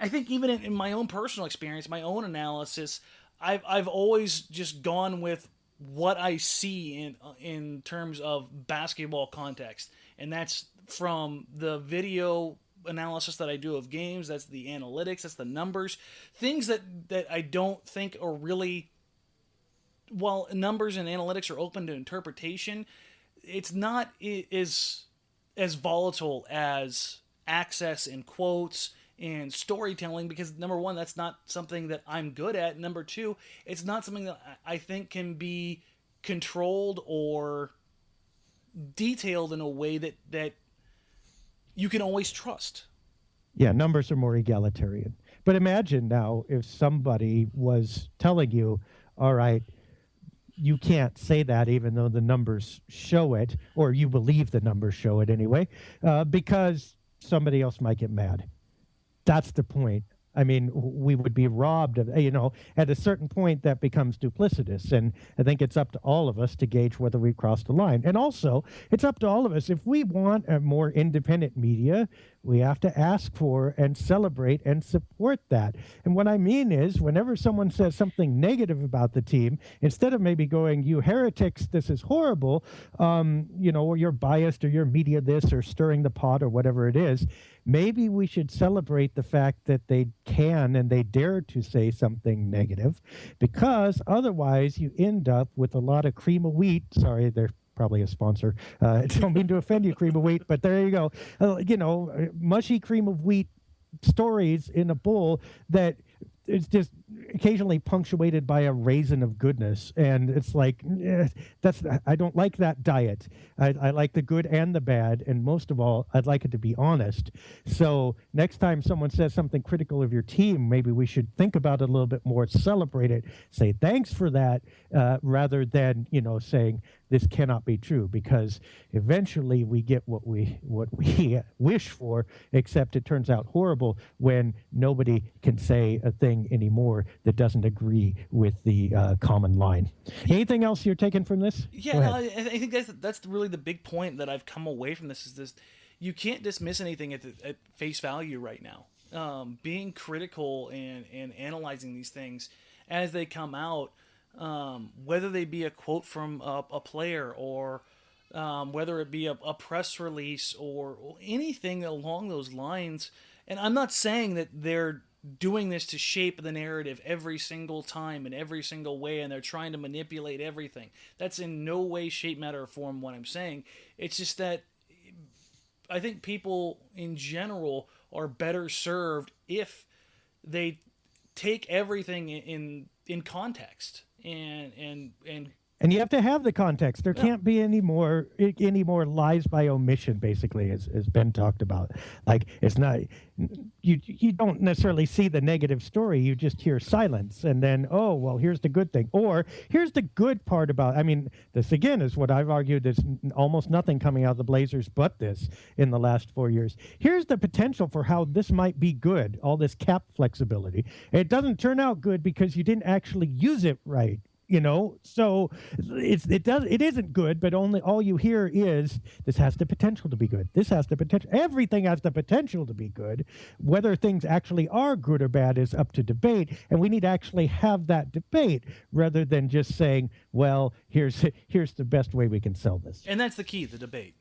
I think even in my own personal experience, my own analysis, I've always just gone with what I see in terms of basketball context. And that's from the video analysis that I do of games, that's the analytics, that's the numbers, things that I don't think are really, while numbers and analytics are open to interpretation, it's not as volatile as access and quotes and storytelling, because number one, that's not something that I'm good at. Number two, it's not something that I think can be controlled or detailed in a way that you can always trust. Yeah, numbers are more egalitarian. But imagine now if somebody was telling you, all right, you can't say that even though the numbers show it, or you believe the numbers show it anyway, because somebody else might get mad. That's the point. I mean, we would be robbed of, at a certain point that becomes duplicitous. And I think it's up to all of us to gauge whether we've crossed the line. And also, it's up to all of us. If we want a more independent media, we have to ask for and celebrate and support that. And what I mean is, whenever someone says something negative about the team, instead of maybe going, you heretics, this is horrible, or you're biased or you're media this or stirring the pot or whatever it is, maybe we should celebrate the fact that they can and they dare to say something negative, because otherwise you end up with a lot of cream of wheat. Sorry, they're probably a sponsor. Don't mean to offend you, cream of wheat, but there you go. Mushy cream of wheat stories in a bowl that is just occasionally punctuated by a raisin of goodness. And it's like, I don't like that diet. I like the good and the bad. And most of all, I'd like it to be honest. So next time someone says something critical of your team, maybe we should think about it a little bit more, celebrate it, say thanks for that, rather than, saying this cannot be true, because eventually we get what we wish for, except it turns out horrible when nobody can say a thing anymore that doesn't agree with the common line. Anything else you're taking from this? Yeah, I think that's really the big point that I've come away from this, is this: you can't dismiss anything at face value right now. Being critical and analyzing these things as they come out, whether they be a quote from a player or whether it be a press release or anything along those lines. And I'm not saying that they're doing this to shape the narrative every single time in every single way, and they're trying to manipulate everything. That's in no way, shape, matter, or form what I'm saying. It's just that I think people in general are better served if they take everything in context and you have to have the context. There can't be any more lies by omission, basically, as Ben talked about. Like, it's not, you don't necessarily see the negative story. You just hear silence, and then, oh, well, here's the good thing. Or here's the good part about, this again is what I've argued, is almost nothing coming out of the Blazers but this in the last 4 years. Here's the potential for how this might be good, all this cap flexibility. It doesn't turn out good because you didn't actually use it right. So it isn't good, but all you hear is this has the potential to be good. This has the potential. Everything has the potential to be good. Whether things actually are good or bad is up to debate, and we need to actually have that debate rather than just saying, well, here's the best way we can sell this. And that's the key, the debate.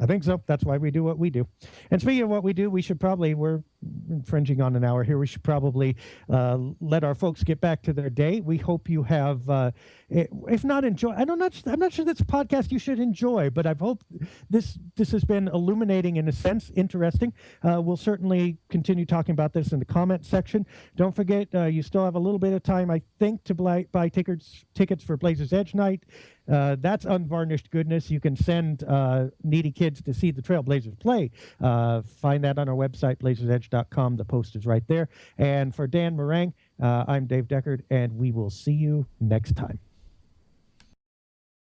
I think so. That's why we do what we do. And speaking of what we do, we're infringing on an hour here. We should probably let our folks get back to their day. We hope you have, if not enjoy, I'm not sure that's a podcast you should enjoy, but I hope this has been illuminating, in a sense, interesting. We'll certainly continue talking about this in the comment section. Don't forget, you still have a little bit of time, I think, to buy tickets for Blazers Edge Night. That's unvarnished goodness. You can send needy kids to see the Trailblazers play. Find that on our website, blazersedge.com. The post is right there. And for Dan Marang, I'm Dave Deckard, and we will see you next time.